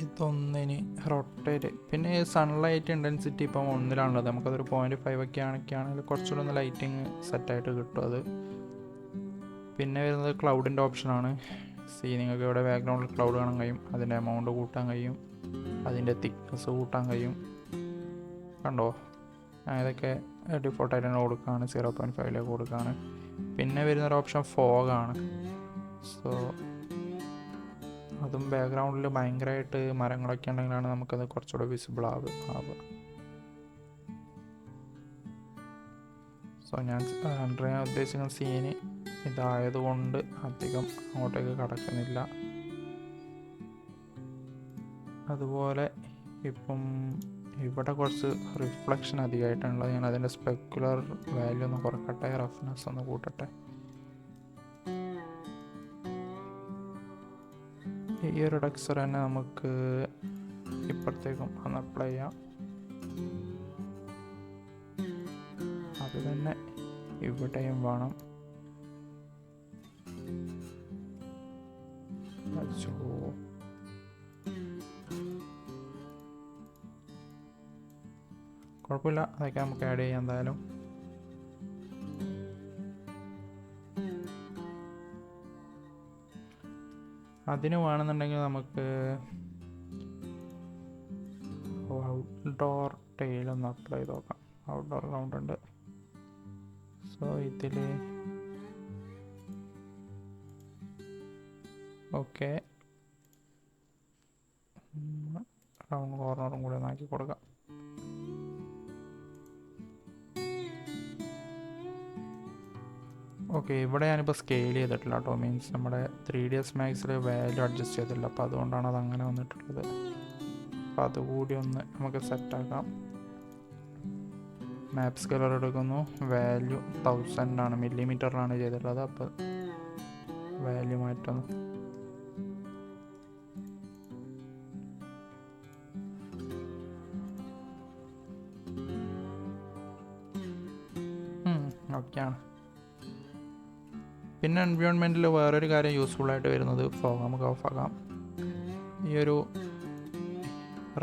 ഇതൊന്നിന് റൊട്ടേറ്റ്. പിന്നെ സൺലൈറ്റ് ഇൻറ്റൻസിറ്റി ഇപ്പം 1 നമുക്കതൊരു 0.5 ഒക്കെ ആണെങ്കിൽ കുറച്ചുകൂടെ ഒന്ന് ലൈറ്റിങ് സെറ്റായിട്ട് കിട്ടും അത്. പിന്നെ വരുന്നത് ക്ലൗഡിൻ്റെ ഓപ്ഷനാണ്. നിങ്ങൾക്ക് ഇവിടെ ബാക്ക്ഗ്രൗണ്ടിൽ ക്ലൗഡ് കാണാൻ കഴിയും, അതിൻ്റെ എമൗണ്ട് കൂട്ടാൻ കഴിയും, അതിൻ്റെ തിക്നെസ് കൂട്ടാൻ കഴിയും. കണ്ടോ, ഇതൊക്കെ ഡിഫോൾട്ടായിട്ട് തന്നെ കൊടുക്കുകയാണ്, 0.5 കൊടുക്കുകയാണ്. പിന്നെ വരുന്നൊരു ഓപ്ഷൻ ഫോഗാണ്. സോ അതും ബാക്ക്ഗ്രൗണ്ടിൽ ഭയങ്കരമായിട്ട് മരങ്ങളൊക്കെ ഉണ്ടെങ്കിലാണ് നമുക്കത് കുറച്ചുകൂടെ വിസിബിൾ ആവുക. സോ ഞാൻ റെൻഡർ ചെയ്യാൻ ഉദ്ദേശിക്കുന്ന സീന് ഇതായതുകൊണ്ട് അധികം അങ്ങോട്ടേക്ക് കടക്കുന്നില്ല. അതുപോലെ ഇപ്പം ഇവിടെ കുറച്ച് റിഫ്ലക്ഷൻ അധികമായിട്ടുള്ളത്. ഞാൻ അതിൻ്റെ സ്പെക്കുലർ വാല്യൂ ഒന്ന് കുറക്കട്ടെ, റഫ്നെസ് ഒന്ന് കൂട്ടട്ടെ. ഈ ഒരു ടെക്സ്ചർ തന്നെ നമുക്ക് ഇപ്പുറത്തേക്കും ഒന്ന് അപ്ലൈ ചെയ്യാം. അത് തന്നെ ഇവിടെയും വേണം. കുഴപ്പമില്ല, അതൊക്കെ നമുക്ക് ആഡ് ചെയ്യാം എന്തായാലും. അതിന് വേണമെന്നുണ്ടെങ്കിൽ നമുക്ക് ഔട്ട്ഡോർ ടെയിലൊന്ന് അപ്ലൈ ചെയ്ത് നോക്കാം. ഔട്ട്ഡോർ ഗ്രൗണ്ട് ഉണ്ട്. സോ ഇതിൽ ഓക്കെ, റൗണ്ട് കോർണറും കൂടെ ഒന്നാക്കി കൊടുക്കാം. ഓക്കെ, ഇവിടെ ഞാനിപ്പോൾ സ്കെയിൽ ചെയ്തിട്ടില്ല കേട്ടോ. മീൻസ് നമ്മുടെ 3ds Maxൽ വാല്യൂ അഡ്ജസ്റ്റ് ചെയ്തിട്ടില്ല, അപ്പോൾ അതുകൊണ്ടാണ് അത് അങ്ങനെ വന്നിട്ടുള്ളത്. അപ്പോൾ അതുകൂടി ഒന്ന് നമുക്ക് സെറ്റാക്കാം. മാപ്പ് സ്കെയിലർ എടുക്കുന്നു, വാല്യൂ 1000 മില്ലിമീറ്ററിലാണ് ചെയ്തിട്ടുള്ളത്. അപ്പോൾ വാല്യൂ മാറ്റുന്നു. ഓക്കെയാണ്. പിന്നെ എൻവയോൺമെൻറ്റിൽ വേറൊരു കാര്യം യൂസ്ഫുള്ളായിട്ട് വരുന്നത് ഫോഗ് നമുക്ക് ഓഫാക്കാം. ഈ ഒരു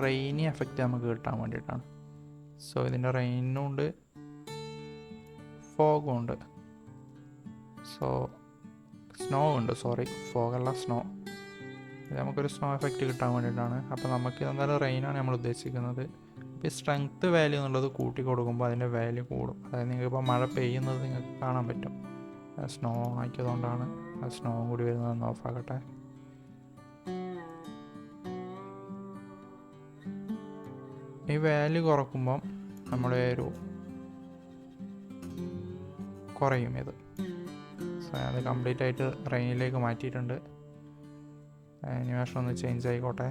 റെയിനി എഫക്റ്റ് നമുക്ക് കിട്ടാൻ വേണ്ടിയിട്ടാണ്. സോ ഇതിൻ്റെ റെയിനും ഉണ്ട്, ഫോഗും ഉണ്ട്. സോ സ്നോ ഉണ്ട്, സോറി ഫോഗല്ല സ്നോ. ഇത് നമുക്കൊരു സ്നോ എഫക്റ്റ് കിട്ടാൻ വേണ്ടിയിട്ടാണ്. അപ്പോൾ നമുക്ക് എന്തായാലും റെയിനാണ് നമ്മൾ ഉദ്ദേശിക്കുന്നത്. ഇപ്പോൾ സ്ട്രെങ്ത്ത് വാല്യൂ എന്നുള്ളത് കൂട്ടി കൊടുക്കുമ്പോൾ അതിൻ്റെ വാല്യൂ കൂടും. അതായത് നിങ്ങൾക്കിപ്പോൾ മഴ പെയ്യുന്നത് നിങ്ങൾക്ക് കാണാൻ പറ്റും. സ്നോ ഓൺ ആക്കിയതുകൊണ്ടാണ്. ആ സ്നോ കൂടി വരുന്നതെന്ന് ഓഫാക്കട്ടെ. ഈ വാല്യൂ കുറക്കുമ്പം നമ്മുടെ ഒരു കുറയും ഇത്. സോ അത് കംപ്ലീറ്റ് ആയിട്ട് റെയിനിലേക്ക് മാറ്റിയിട്ടുണ്ട്. ആനിമേഷൻ ഒന്ന് ചേഞ്ച് ആയിക്കോട്ടെ.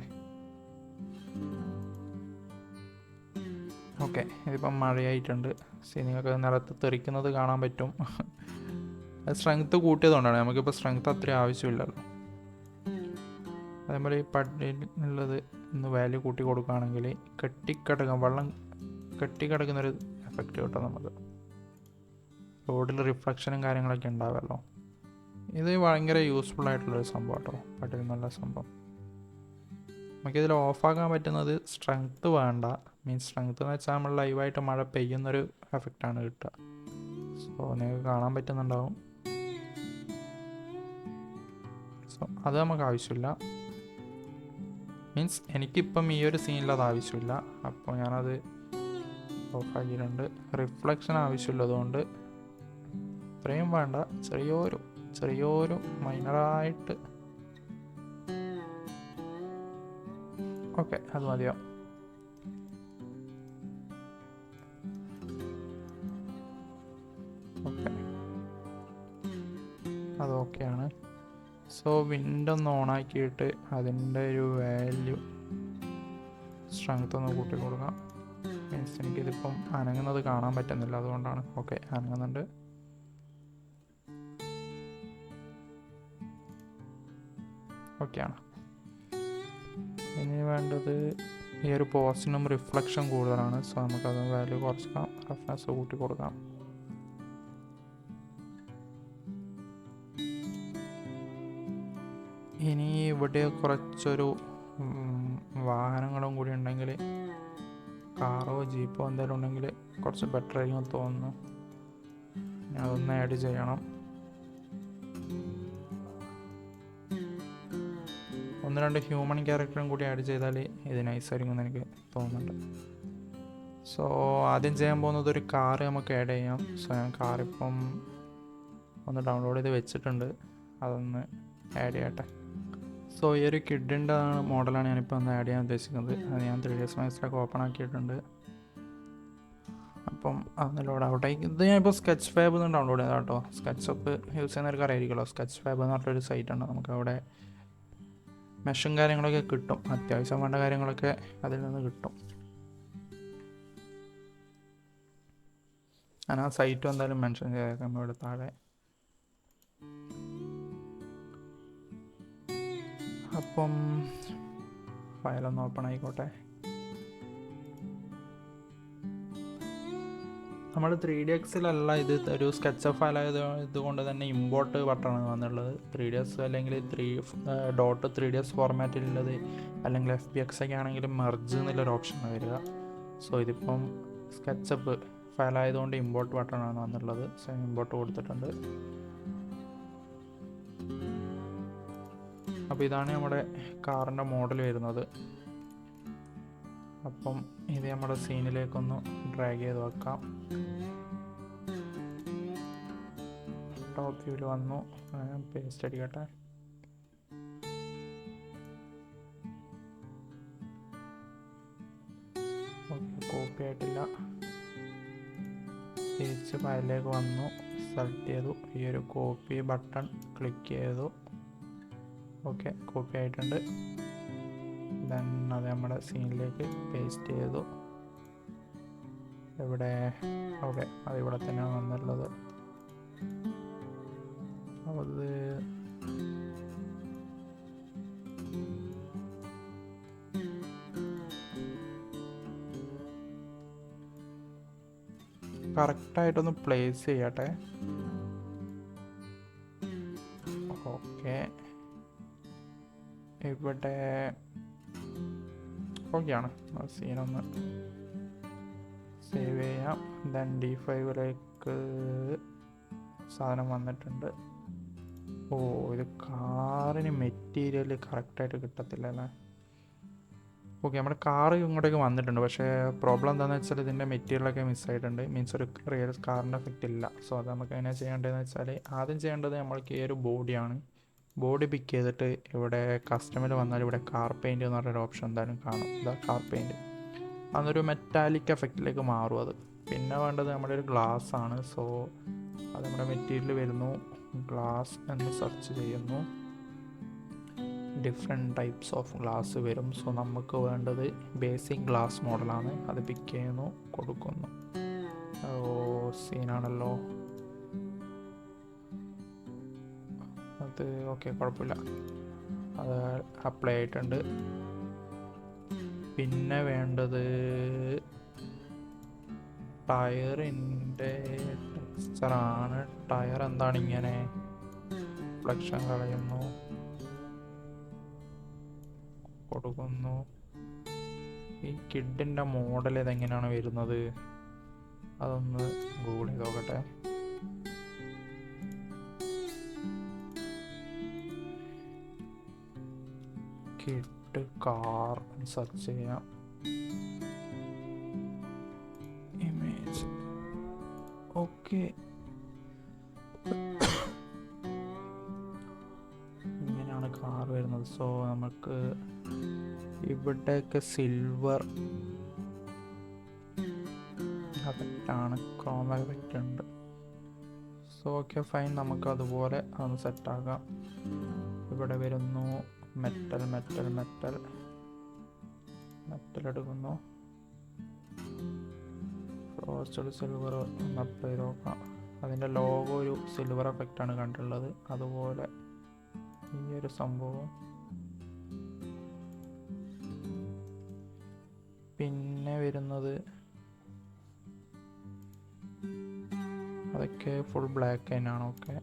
ഓക്കെ, ഇതിപ്പം മഴയായിട്ടുണ്ട്. നിങ്ങൾക്ക് നിലത്ത് തെറിക്കുന്നത് കാണാൻ പറ്റും. സ്ട്രെങ്ത്ത് കൂട്ടിയതുകൊണ്ടാണ്. നമുക്കിപ്പോൾ സ്ട്രെങ്ത്ത് അത്ര ആവശ്യമില്ലല്ലോ. അതേപോലെ ഈ പട്ടിനുള്ളത് ഒന്ന് വാല്യൂ കൂട്ടി കൊടുക്കുകയാണെങ്കിൽ വെള്ളം കെട്ടിക്കിടക്കുന്നൊരു എഫക്റ്റ് കിട്ടും നമുക്ക്. റോഡിൽ റിഫ്ലക്ഷനും കാര്യങ്ങളൊക്കെ ഉണ്ടാവുമല്ലോ. ഇത് ഭയങ്കര യൂസ്ഫുൾ ആയിട്ടുള്ളൊരു സംഭവം കേട്ടോ, പട്ടിൽ നല്ല സംഭവം. നമുക്കിതിൽ ഓഫാക്കാൻ പറ്റുന്നത് സ്ട്രെങ്ത്ത് വേണ്ട. മീൻസ് സ്ട്രെങ്ത്ത് എന്ന് വെച്ചാൽ നമ്മൾ ലൈവായിട്ട് മഴ പെയ്യുന്നൊരു എഫക്റ്റാണ് കിട്ടുക. സോ നിങ്ങൾക്ക് കാണാൻ പറ്റുന്നുണ്ടാവും. സോ അത് നമുക്ക് ആവശ്യമില്ല. മീൻസ് എനിക്കിപ്പം ഈ ഒരു സീനിൽ അത് ആവശ്യമില്ല, അപ്പോൾ ഞാനത് ഓഫാക്കിയിട്ടുണ്ട്. റിഫ്ലക്ഷൻ ആവശ്യമുള്ളതുകൊണ്ട് ഇത്രയും വേണ്ട, ചെറിയൊരു മൈനറായിട്ട് ഓക്കെ, അത് മതിയോ? ഓക്കെ, അത് ഓക്കെയാണ്. സോ വിൻഡ് ഒന്ന് ഓണാക്കിയിട്ട് അതിൻ്റെ ഒരു വാല്യൂ സ്ട്രെങ്ത് ഒന്ന് കൂട്ടി കൊടുക്കാം. മീൻസ് എനിക്കിതിപ്പം അനങ്ങുന്നത് കാണാൻ പറ്റുന്നില്ല, അതുകൊണ്ടാണ്. ഓക്കെ, അനങ്ങുന്നുണ്ട്. ഓക്കെയാണ്. ഇനി വേണ്ടത് ഈ ഒരു പോസ്റ്റിനും റിഫ്ലക്ഷൻ കൂടുതലാണ്. സോ നമുക്കത് വാല്യൂ കുറച്ചിക്കാം, റഫ്നെസ് കൂട്ടി കൊടുക്കാം. ഇനി ഇവിടെ കുറച്ചൊരു വാഹനങ്ങളും കൂടി ഉണ്ടെങ്കിൽ, കാറോ ജീപ്പോ എന്തെങ്കിലും ഉണ്ടെങ്കിൽ കുറച്ച് ബെറ്റർ ആയിരിക്കും തോന്നുന്നു. അതൊന്ന് ആഡ് ചെയ്യണം. 1-2 ഹ്യൂമൻ ക്യാരക്ടറും കൂടി ആഡ് ചെയ്താൽ ഇത് നൈസായിരിക്കും എന്ന് എനിക്ക് തോന്നുന്നുണ്ട്. സോ ആദ്യം ചെയ്യാൻ പോകുന്നത് ഒരു കാറ് നമുക്ക് ആഡ് ചെയ്യാം. സോ ഞാൻ കാറിപ്പം ഒന്ന് ഡൗൺലോഡ് ചെയ്ത് വെച്ചിട്ടുണ്ട്, അതൊന്ന് ആഡ് ചെയ്യട്ടെ. സോ ഈ ഒരു കിഡിൻ്റെ മോഡലാണ് ഞാനിപ്പോൾ ഒന്ന് ആഡ് ചെയ്യാൻ ഉദ്ദേശിക്കുന്നത്. അത് ഞാൻ 3ds Maxലൊക്കെ ഓപ്പൺ ആക്കിയിട്ടുണ്ട്. അപ്പം അതൊന്ന് ലോഡ് ആവട്ടെ. ഇത് ഞാനിപ്പോൾ സ്കെച്ച് ഫാബ് നിന്ന് ഡൗൺലോഡ് ചെയ്താൽ കേട്ടോ. സ്കെച്ചപ്പ് യൂസ് ചെയ്യുന്നവർക്ക് അറിയായിരിക്കുമല്ലോ. സ്കെച്ച് ഫാബ് എന്ന് പറഞ്ഞൊരു സൈറ്റ് ഉണ്ട്. നമുക്കവിടെ മെഷും കാര്യങ്ങളൊക്കെ കിട്ടും. അത്യാവശ്യം വേണ്ട കാര്യങ്ങളൊക്കെ അതിൽ നിന്ന് കിട്ടും. ഞാൻ ആ സൈറ്റും എന്തായാലും മെൻഷൻ ചെയ്തേക്കാം ഇവിടെ താഴെ. അപ്പം ഫയലൊന്ന് ഓപ്പൺ ആയിക്കോട്ടെ. നമ്മൾ 3DXലല്ല, ഇത് ഒരു സ്കെച്ച് ഫയൽ ഇതുകൊണ്ട് തന്നെ ഇമ്പോർട്ട് ബട്ടണാണ് വന്നുള്ളത്. 3DS അല്ലെങ്കിൽ 3.3ds ഫോർമാറ്റിലുള്ളത്, അല്ലെങ്കിൽ FBX ഒക്കെ ആണെങ്കിൽ മെർജ് എന്നുള്ളൊരു ഓപ്ഷനാണ് വരിക. സോ ഇതിപ്പം സ്കെച്ചപ്പ് ഫയലായതുകൊണ്ട് ഇമ്പോർട്ട് ബട്ടണാണ് വന്നുള്ളത്. സോ ഇമ്പോർട്ട് കൊടുത്തിട്ടുണ്ട്. അപ്പോൾ ഇതാണ് നമ്മുടെ കാറിൻ്റെ മോഡൽ വരുന്നത്. അപ്പം ഇത് നമ്മുടെ സീനിലേക്കൊന്ന് ഡ്രാഗ് ചെയ്ത് വെക്കാം. ടോപ്പ് വ്യൂവിൽ വന്നു, പേസ്റ്റ് അടിക്കട്ടെ. ഓക്കെ, കോപ്പി ആയിട്ടില്ല. തിരിച്ച് ഫയലിലേക്ക് വന്നു, സെലക്ട് ചെയ്തു, ഈ ഒരു കോപ്പി ബട്ടൺ ക്ലിക്ക് ചെയ്തു. ഓക്കെ, കോപ്പി ആയിട്ടുണ്ട്. ദെൻ അത് നമ്മുടെ സീനിലേക്ക് പേസ്റ്റ് ചെയ്തു. ഇവിടെ ഓക്കെ, അതിവിടെ തന്നെയാണ് വന്നിട്ടുള്ളത്. അത് കറക്റ്റായിട്ടൊന്ന് പ്ലേസ് ചെയ്യട്ടെ. ഓക്കെ, ഇവിടെ ഓക്കെയാണ്. സീനൊന്ന് സേവ് ചെയ്യാം. ദെൻ D5ലേക്ക് സാധനം വന്നിട്ടുണ്ട്. ഓ, ഇത് കാറിന് മെറ്റീരിയൽ കറക്റ്റായിട്ട് കിട്ടത്തില്ല അല്ലേ? ഓക്കെ, നമ്മുടെ കാറ് ഇങ്ങോട്ടേക്ക് വന്നിട്ടുണ്ട്. പക്ഷേ പ്രോബ്ലം എന്താണെന്ന് വെച്ചാൽ ഇതിൻ്റെ മെറ്റീരിയലൊക്കെ മിസ്സായിട്ടുണ്ട്. മീൻസ് ഒരു റിയൽ കാറിൻ്റെ എഫക്റ്റ് ഇല്ല. സോ അത് നമുക്ക് എങ്ങനെ ചെയ്യേണ്ടതെന്ന് വെച്ചാൽ, ആദ്യം ചെയ്യേണ്ടത് നമ്മൾക്ക് ഈ ഒരു ബോഡിയാണ്. ബോഡി പിക്ക് ചെയ്തിട്ട് ഇവിടെ കസ്റ്റമർ വന്നാൽ ഇവിടെ കാർ പെയിൻറ്റ് എന്ന് പറഞ്ഞൊരു ഓപ്ഷൻ എന്തായാലും കാണും. ഇതാ കാർ പെയിൻറ്റ്. അതൊരു മെറ്റാലിക് എഫക്റ്റിലേക്ക് മാറും അത്. പിന്നെ വേണ്ടത് നമ്മുടെ ഒരു ഗ്ലാസ് ആണ്. സോ അത് നമ്മുടെ മെറ്റീരിയൽ വരുന്നു, ഗ്ലാസ് എന്ന് സെർച്ച് ചെയ്യുന്നു. ഡിഫറെൻറ്റ് ടൈപ്സ് ഓഫ് ഗ്ലാസ് വരും. സോ നമുക്ക് വേണ്ടത് ബേസിക് ഗ്ലാസ് മോഡലാണ്. അത് പിക്ക് ചെയ്യുന്നു, കൊടുക്കുന്നു. ഓ, സീനാണല്ലോ അത്. ഓക്കെ, കുഴപ്പമില്ല, അത് അപ്ലൈ ആയിട്ടുണ്ട്. പിന്നെ വേണ്ടത് ടയറിൻ്റെ ടെക്സ്ചറാണ്. ടയർ എന്താണ് ഇങ്ങനെ റിഫ്ലക്ഷൻ കളയുന്നു, കൊടുക്കുന്നു. ഈ കിഡിൻ്റെ മോഡൽ ഇതെങ്ങനെയാണ് വരുന്നത്, അതൊന്ന് ഗൂഗിൾ ചെയ്ത് നോക്കട്ടെ. കിഡ് കാർ സെർച്ച് ചെയ്യാം. ഇമേജ് ഓക്കെ, ഇങ്ങനെയാണ് കാർ വരുന്നത്. സോ നമുക്ക് ഇവിടെയൊക്കെ സിൽവർ എഫക്റ്റാണ്, ക്രോം എഫക്റ്റ് ഉണ്ട്. സോ ഓക്കെ ഫൈൻ, നമുക്കതുപോലെ അതൊന്ന് സെറ്റാക്കാം. ഇവിടെ വരുന്നു മെറ്റൽ മെറ്റൽ മെറ്റൽ മെറ്റൽ എടുക്കുന്നു. ഫ്രോസ്റ്റഡ് സിൽവർ ഒന്ന് അപ്ലൈ ചെയ്ത് നോക്കാം. അതിൻ്റെ ലോഗോ ഒരു സിൽവർ എഫക്റ്റാണ് കണ്ടുള്ളത്, അതുപോലെ ഈ ഒരു സംഭവം. പിന്നെ വരുന്നത് അതൊക്കെ ഫുൾ ബ്ലാക്ക് തന്നെയാണ്. ഓക്കെ,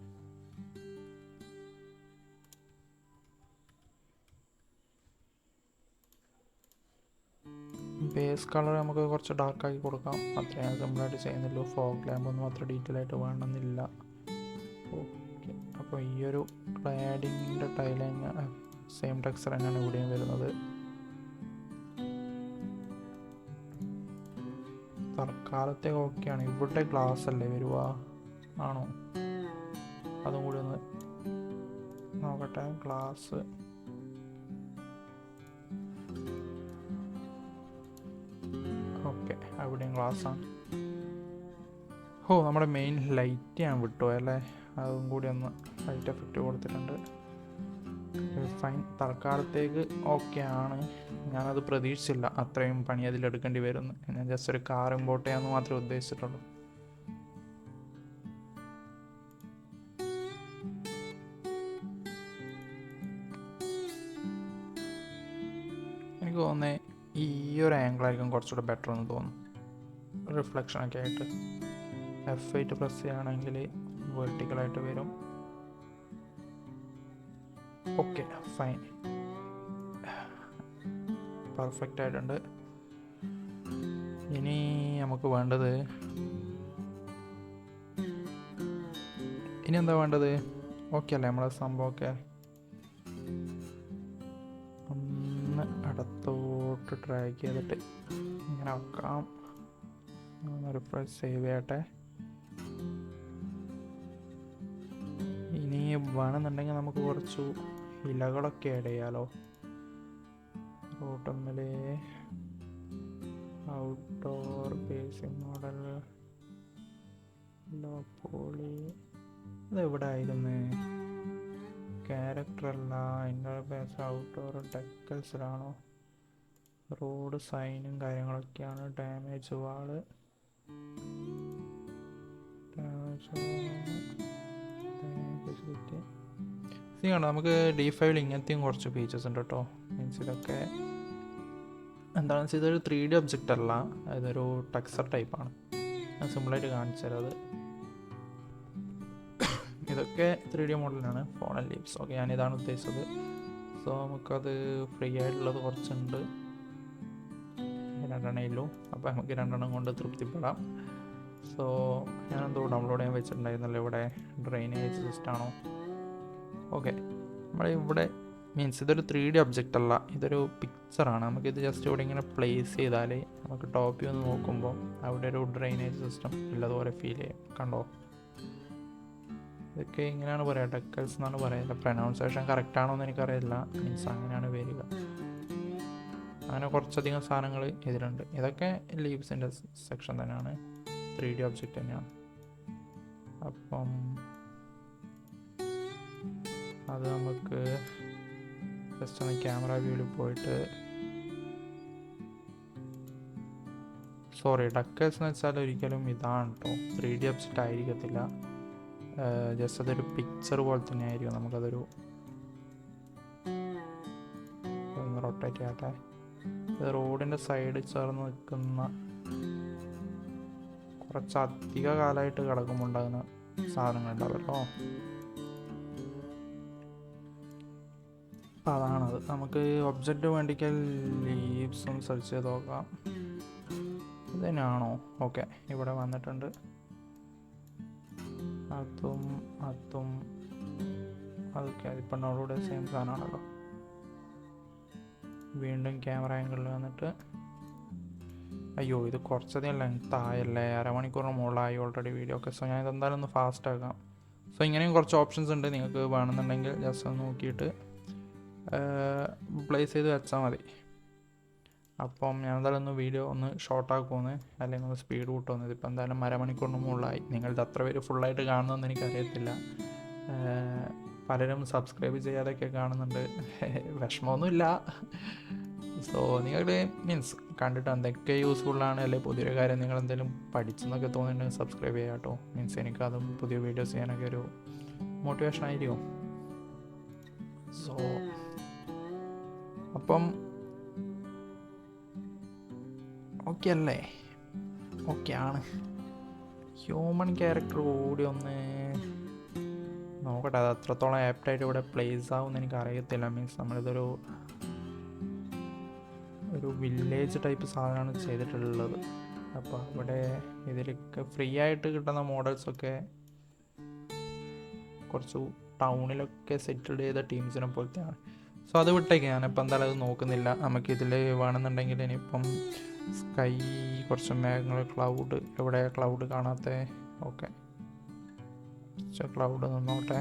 ബേസ് കളർ നമുക്ക് കുറച്ച് ഡാർക്കാക്കി കൊടുക്കാം, അത്രയും സിമ്പിളായിട്ട് ചെയ്യുന്നുള്ളൂ. ഫോഗ് ലാമ്പ് ഒന്നും അത്ര ഡീറ്റെയിൽ ആയിട്ട് വേണമെന്നില്ല. ഓക്കെ, അപ്പോൾ ഈ ഒരു ക്ലാഡിങ്ങിൻ്റെ ടൈലൈൻ സെയിം ടെക്സ്ചർ തന്നെയാണ് ഇവിടെയും വരുന്നത്. തൽക്കാലത്തേക്ക് ഓക്കെയാണ്. ഇവിടെ ഗ്ലാസ് അല്ലേ വരുക, ആണോ? അതും കൂടി ഒന്ന് നോക്കട്ടെ. ഗ്ലാസ് ഓക്കെ, അവിടെയും ഗ്ലാസ്സാണ്. നമ്മുടെ മെയിൻ ലൈറ്റ് ഞാൻ വിട്ടു അല്ലേ, അതും കൂടി ഒന്ന് ലൈറ്റ് എഫക്റ്റ് കൊടുത്തിട്ടുണ്ട്. ഫൈൻ, തൽക്കാലത്തേക്ക് ഓക്കെ ആണ്. ഞാനത് പ്രതീക്ഷിച്ചില്ല അത്രയും പണി അതിലെടുക്കേണ്ടി വരുന്നു. ഞാൻ ജസ്റ്റ് ഒരു കാർ ഇമ്പോർട്ട് ചെയ്യാമെന്ന് മാത്രമേ ഉദ്ദേശിച്ചിട്ടുള്ളൂ. എനിക്ക് തോന്നുന്നത് ഈ ഒരു ആംഗിളായിരിക്കും കുറച്ചുകൂടെ ബെറ്റർ എന്ന് തോന്നുന്നു, റിഫ്ലക്ഷനൊക്കെ ആയിട്ട്. F8 പ്രസ് ചെയ്യുകയാണെങ്കിൽ വെർട്ടിക്കലായിട്ട് വരും. ഓക്കെ ഫൈൻ, പെർഫെക്റ്റ് ആയിട്ടുണ്ട്. ഇനി നമുക്ക് വേണ്ടത് എന്താ വേണ്ടത്? ഓക്കെ അല്ലേ നമ്മളെ സംഭവമൊക്കെ? ഒന്ന് അടുത്തോട്ട് ഡ്രാഗ് ചെയ്തിട്ട് ഇങ്ങനെ വെക്കാം. റിഫ്രഷ് സേവ് ചെയ്യട്ടെ. ഇനി വേണമെന്നുണ്ടെങ്കിൽ നമുക്ക് കുറച്ച് ഇലകളൊക്കെ ആഡ് ചെയ്യാലോ. റോട്ടമ്മിൽ outdoor basic model low poly, ഇതെവിടെ ആയിരുന്നു? ക്യാരക്ടറല്ല, ഇൻ്റർഫേസ് ഔട്ട്ഡോർ ഡെക്കൽസിലാണോ? റോഡ് സൈനും കാര്യങ്ങളൊക്കെയാണ്. ഡാമേജ് വാള്, കണ്ടോ? നമുക്ക് D5 ഇങ്ങനത്തെയും കുറച്ച് ഫീച്ചേഴ്സ് ഉണ്ട് കേട്ടോ. മീൻസ് ഇതൊക്കെ എന്താണെന്ന് വെച്ചാൽ ഇതൊരു 3D ഒബ്ജക്റ്റ് അല്ല, ഇതൊരു ടെക്സ്ചർ ടൈപ്പാണ്. ഞാൻ സിമ്പിളായിട്ട് കാണിച്ചു തരാം. അത് ഇതൊക്കെ 3D മോഡലാണ്, ഫോൺ ആൻഡ് ലീവ്സ്. ഓക്കെ, ഞാനിതാണ് ഉദ്ദേശിച്ചത്. സോ നമുക്കത് ഫ്രീ ആയിട്ടുള്ളത് കുറച്ചുണ്ട്, 2 ഉള്ളൂ. അപ്പോൾ നമുക്ക് 2 കൊണ്ട് തൃപ്തിപ്പെടാം. സോ ഞാനെന്തോ ഡൗൺലോഡ് ചെയ്യാൻ വെച്ചിട്ടുണ്ടായിരുന്നല്ലോ ഇവിടെ, ഡ്രെയിനേജ് സിസ്റ്റമാണോ? ഓക്കെ, നമ്മളിവിടെ മീൻസ് ഇതൊരു 3D ഒബ്ജക്റ്റ് അല്ല, ഇതൊരു പിക്ചറാണ്. നമുക്കിത് ജസ്റ്റ് ഇവിടെ ഇങ്ങനെ പ്ലേസ് ചെയ്താൽ നമുക്ക് ടോപ്പ് വ്യൂ ഒന്ന് നോക്കുമ്പോൾ അവിടെ ഒരു ഡ്രെയിനേജ് സിസ്റ്റം ഉള്ളതുപോലെ ഫീൽ ചെയ്യും. കണ്ടോ? ഇതൊക്കെ ഇങ്ങനെയാണ് പറയുക, ഡെക്കൽസ് എന്നാണ് പറയുക. പ്രൊനൗൺസിയേഷൻ കറക്റ്റാണോ എന്ന് എനിക്കറിയില്ല, മീൻസ് അങ്ങനെയാണ് വരിക. അങ്ങനെ കുറച്ചധികം സാധനങ്ങൾ ഇതിലുണ്ട്. ഇതൊക്കെ ലീവ്സിൻ്റെ സെക്ഷൻ തന്നെയാണ്, 3D ഒബ്ജക്റ്റ് തന്നെയാണ്. അപ്പം അത് നമുക്ക് ജസ്റ്റ് ഒന്ന് ക്യാമറ വ്യൂവിൽ പോയിട്ട്, സോറി ഡെക്കേഴ്സ് എന്ന് വെച്ചാൽ ഒരിക്കലും ഇതാണ് കേട്ടോ, 3D ഒബ്ജക്റ്റ് ആയിരിക്കത്തില്ല. ജസ്റ്റ് അതൊരു പിക്ചർ പോലെ തന്നെ ആയിരിക്കും. നമുക്കതൊരു ഒന്ന് റൊട്ടേറ്റ് ചെയ്യട്ടെ. റോഡിൻ്റെ സൈഡ് ചേർന്ന് നിൽക്കുന്ന കുറച്ചധിക കാലമായിട്ട് കിടക്കുമ്പോൾ ഉണ്ടാകുന്ന സാധനങ്ങളുണ്ടാവുമല്ലോ, അപ്പം അതാണത്. നമുക്ക് ഒബ്ജക്റ്റ് വേണ്ടിക്കാൻ ലീവ്സ് ഒന്ന് സെർച്ച് ചെയ്ത് നോക്കാം. ഇത് തന്നെയാണോ? ഓക്കെ, ഇവിടെ വന്നിട്ടുണ്ട്. അതും അതൊക്കെ ഇപ്പം ഡൗൺലോഡ് സെയിം സാധനമാണല്ലോ. വീണ്ടും ക്യാമറ ആംഗിളിൽ വന്നിട്ട്, അയ്യോ ഇത് കുറച്ചധികം ലെങ്ത് ആയല്ലേ, 1/2 മണിക്കൂറിന് മുകളിലായി ഓൾറെഡി വീഡിയോ ഒക്കെ. സോ ഞാൻ ഇതെന്തായാലും ഒന്ന് ഫാസ്റ്റ് ആക്കാം. സോ ഇങ്ങനെയും കുറച്ച് ഓപ്ഷൻസ് ഉണ്ട്, നിങ്ങൾക്ക് വേണമെന്നുണ്ടെങ്കിൽ ജസ്റ്റ് ഒന്ന് നോക്കിയിട്ട് പ്ലേസ് ചെയ്ത് വെച്ചാൽ മതി. അപ്പം ഞാൻ എന്തായാലും ഒന്ന് വീഡിയോ ഒന്ന് ഷോർട്ടാക്കുമെന്ന്, അല്ലെങ്കിൽ ഒന്ന് സ്പീഡ് കൂട്ടുമെന്ന്. ഇതിപ്പോൾ എന്തായാലും അരമണിക്കൂറിന് മുകളിലായി. നിങ്ങളിത് അത്ര പേര് ഫുള്ളായിട്ട് കാണുന്നതെന്ന് എനിക്കറിയത്തില്ല. പലരും സബ്സ്ക്രൈബ് ചെയ്യാതെയൊക്കെ കാണുന്നുണ്ട്. വിഷമമൊന്നുമില്ല. സോ നിങ്ങൾ മീൻസ് കണ്ടിട്ട് എന്തൊക്കെ യൂസ്ഫുള്ളാണ്, അല്ലെങ്കിൽ പുതിയൊരു കാര്യം നിങ്ങൾ എന്തെങ്കിലും പഠിച്ചെന്നൊക്കെ തോന്നിയിട്ടുണ്ടെങ്കിൽ സബ്സ്ക്രൈബ് ചെയ്യാം കേട്ടോ. മീൻസ് എനിക്കതും പുതിയ വീഡിയോസ് ചെയ്യാനൊക്കെ ഒരു മോട്ടിവേഷൻ ആയിരിക്കും. സോ അപ്പം ഓക്കെ അല്ലേ? ഓക്കെ ആണ്. ഹ്യൂമൻ ക്യാരക്ടർ കൂടി ഒന്ന് നോക്കട്ടെ, അത് അത്രത്തോളം ആപ്റ്റായിട്ട് ഇവിടെ പ്ലേസ് ആവുമെന്ന് എനിക്ക് അറിയത്തില്ല. മീൻസ് നമ്മളിതൊരു വില്ലേജ് ടൈപ്പ് സാധനമാണ് ചെയ്തിട്ടുള്ളത്. അപ്പോൾ അവിടെ ഇതിലൊക്കെ ഫ്രീ ആയിട്ട് കിട്ടുന്ന മോഡൽസൊക്കെ കുറച്ച് ടൗണിലൊക്കെ സെറ്റിൽഡ് ചെയ്ത ടീംസിനെ പോലത്തെയാണ്. സോ അത് വിട്ടേക്ക്, ഞാനിപ്പോൾ എന്തായാലും അത് നോക്കുന്നില്ല. നമുക്കിതിൽ വേണമെന്നുണ്ടെങ്കിൽ ഇനിയിപ്പം സ്കൈ, കുറച്ച് മേഘങ്ങൾ, ക്ലൗഡ്, എവിടെ ക്ലൗഡ് കാണാത്ത, ഓക്കെ കുറച്ച് ക്ലൗഡ് നിന്നോട്ടെ.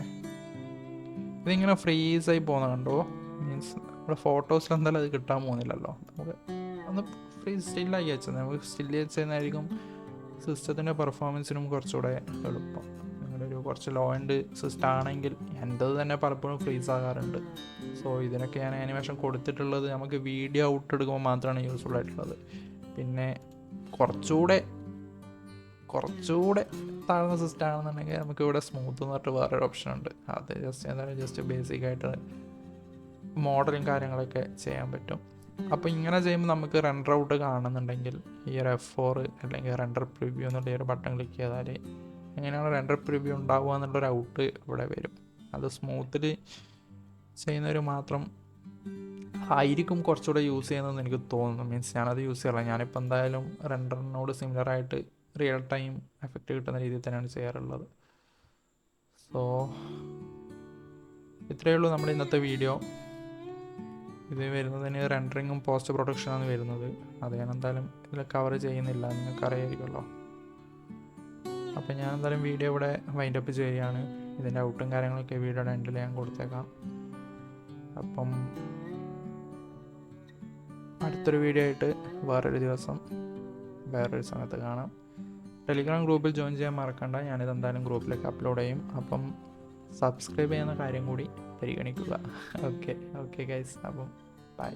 ഇതിങ്ങനെ ഫ്രീസായി പോകുന്ന കണ്ടോ? മീൻസ് നമ്മുടെ ഫോട്ടോസിൽ എന്തായാലും അത് കിട്ടാൻ പോകുന്നില്ലല്ലോ. നമുക്ക് ഒന്ന് ഫ്രീ സ്റ്റില്ലാക്കി വെച്ചത്, നമുക്ക് സ്റ്റില്ല് വെച്ചതായിരിക്കും സിസ്റ്റത്തിൻ്റെ പെർഫോമൻസിനും കുറച്ചുകൂടെ എളുപ്പം. നിങ്ങളൊരു കുറച്ച് ലോ എൻഡ് സിസ്റ്റം ആണെങ്കിൽ എൻ്റെത് തന്നെ പലപ്പോഴും ഫ്രീസ് ആകാറുണ്ട്. സോ ഇതിനൊക്കെ ഞാൻ ആനിമേഷൻ കൊടുത്തിട്ടുള്ളത് നമുക്ക് വീഡിയോ ഔട്ട് എടുക്കുമ്പോൾ മാത്രമാണ് യൂസ്ഫുൾ ആയിട്ടുള്ളത്. പിന്നെ കുറച്ചുകൂടെ താഴ്ന്ന സിസ്റ്റം ആണെന്നുണ്ടെങ്കിൽ നമുക്ക് ഇവിടെ സ്മൂത്ത് എന്ന് പറഞ്ഞിട്ട് വേറൊരു ഓപ്ഷൻ ഉണ്ട്. അത് ജസ്റ്റ് ബേസിക്കായിട്ട് മോഡലും കാര്യങ്ങളൊക്കെ ചെയ്യാൻ പറ്റും. അപ്പോൾ ഇങ്ങനെ ചെയ്യുമ്പോൾ നമുക്ക് റെൻഡർ ഔട്ട് കാണുന്നുണ്ടെങ്കിൽ ഈ ഒരു F4 അല്ലെങ്കിൽ റെൻഡർ പ്രിവ്യൂ എന്നുള്ള ഈ ഒരു ബട്ടൺ ക്ലിക്ക് ചെയ്താൽ എങ്ങനെയാണ് റെൻഡർ പ്രിവ്യൂ ഉണ്ടാവുക എന്നുള്ളൊരു ഔട്ട് ഇവിടെ വരും. അത് സ്മൂത്തിൽ ചെയ്യുന്നവർ മാത്രം ആയിരിക്കും കുറച്ചുകൂടെ യൂസ് ചെയ്യുന്നതെന്ന് എനിക്ക് തോന്നുന്നു. മീൻസ് ഞാനത് യൂസ് ചെയ്യാറില്ല. ഞാനിപ്പോൾ എന്തായാലും റെൻഡറിനോട് സിമിലറായിട്ട് റിയൽ ടൈം എഫക്റ്റ് കിട്ടുന്ന രീതിയിൽ തന്നെയാണ് ചെയ്യാറുള്ളത്. സോ ഇത്രയേ ഉള്ളൂ നമ്മുടെ ഇന്നത്തെ വീഡിയോ. ഇത് വരുന്നതിന് റെൻഡറിങ്ങും പോസ്റ്റ് പ്രൊഡക്ഷനാണ് വരുന്നത്. അത് ഞാൻ എന്തായാലും ഇതിൽ കവർ ചെയ്യുന്നില്ല, നിങ്ങൾക്കറിയായിരിക്കുമല്ലോ. അപ്പം ഞാൻ എന്തായാലും വീഡിയോ ഇവിടെ വൈൻഡപ്പ് ചെയ്യുകയാണ്. ഇതിൻ്റെ ഔട്ടും കാര്യങ്ങളൊക്കെ വീഡിയോയുടെ എൻഡിൽ ഞാൻ കൊടുത്തേക്കാം. അപ്പം അടുത്തൊരു വീഡിയോ ആയിട്ട് വേറൊരു ദിവസം വേറൊരു സമയത്ത് കാണാം. ടെലിഗ്രാം ഗ്രൂപ്പിൽ ജോയിൻ ചെയ്യാൻ മറക്കണ്ട. ഞാനിത് എന്തായാലും ഗ്രൂപ്പിലേക്ക് അപ്ലോഡ് ചെയ്യും. അപ്പം സബ്സ്ക്രൈബ് ചെയ്യുന്ന കാര്യം കൂടി പരിഗണിക്കുക. ഓക്കെ ഗൈസ്, അപ്പം ബൈ.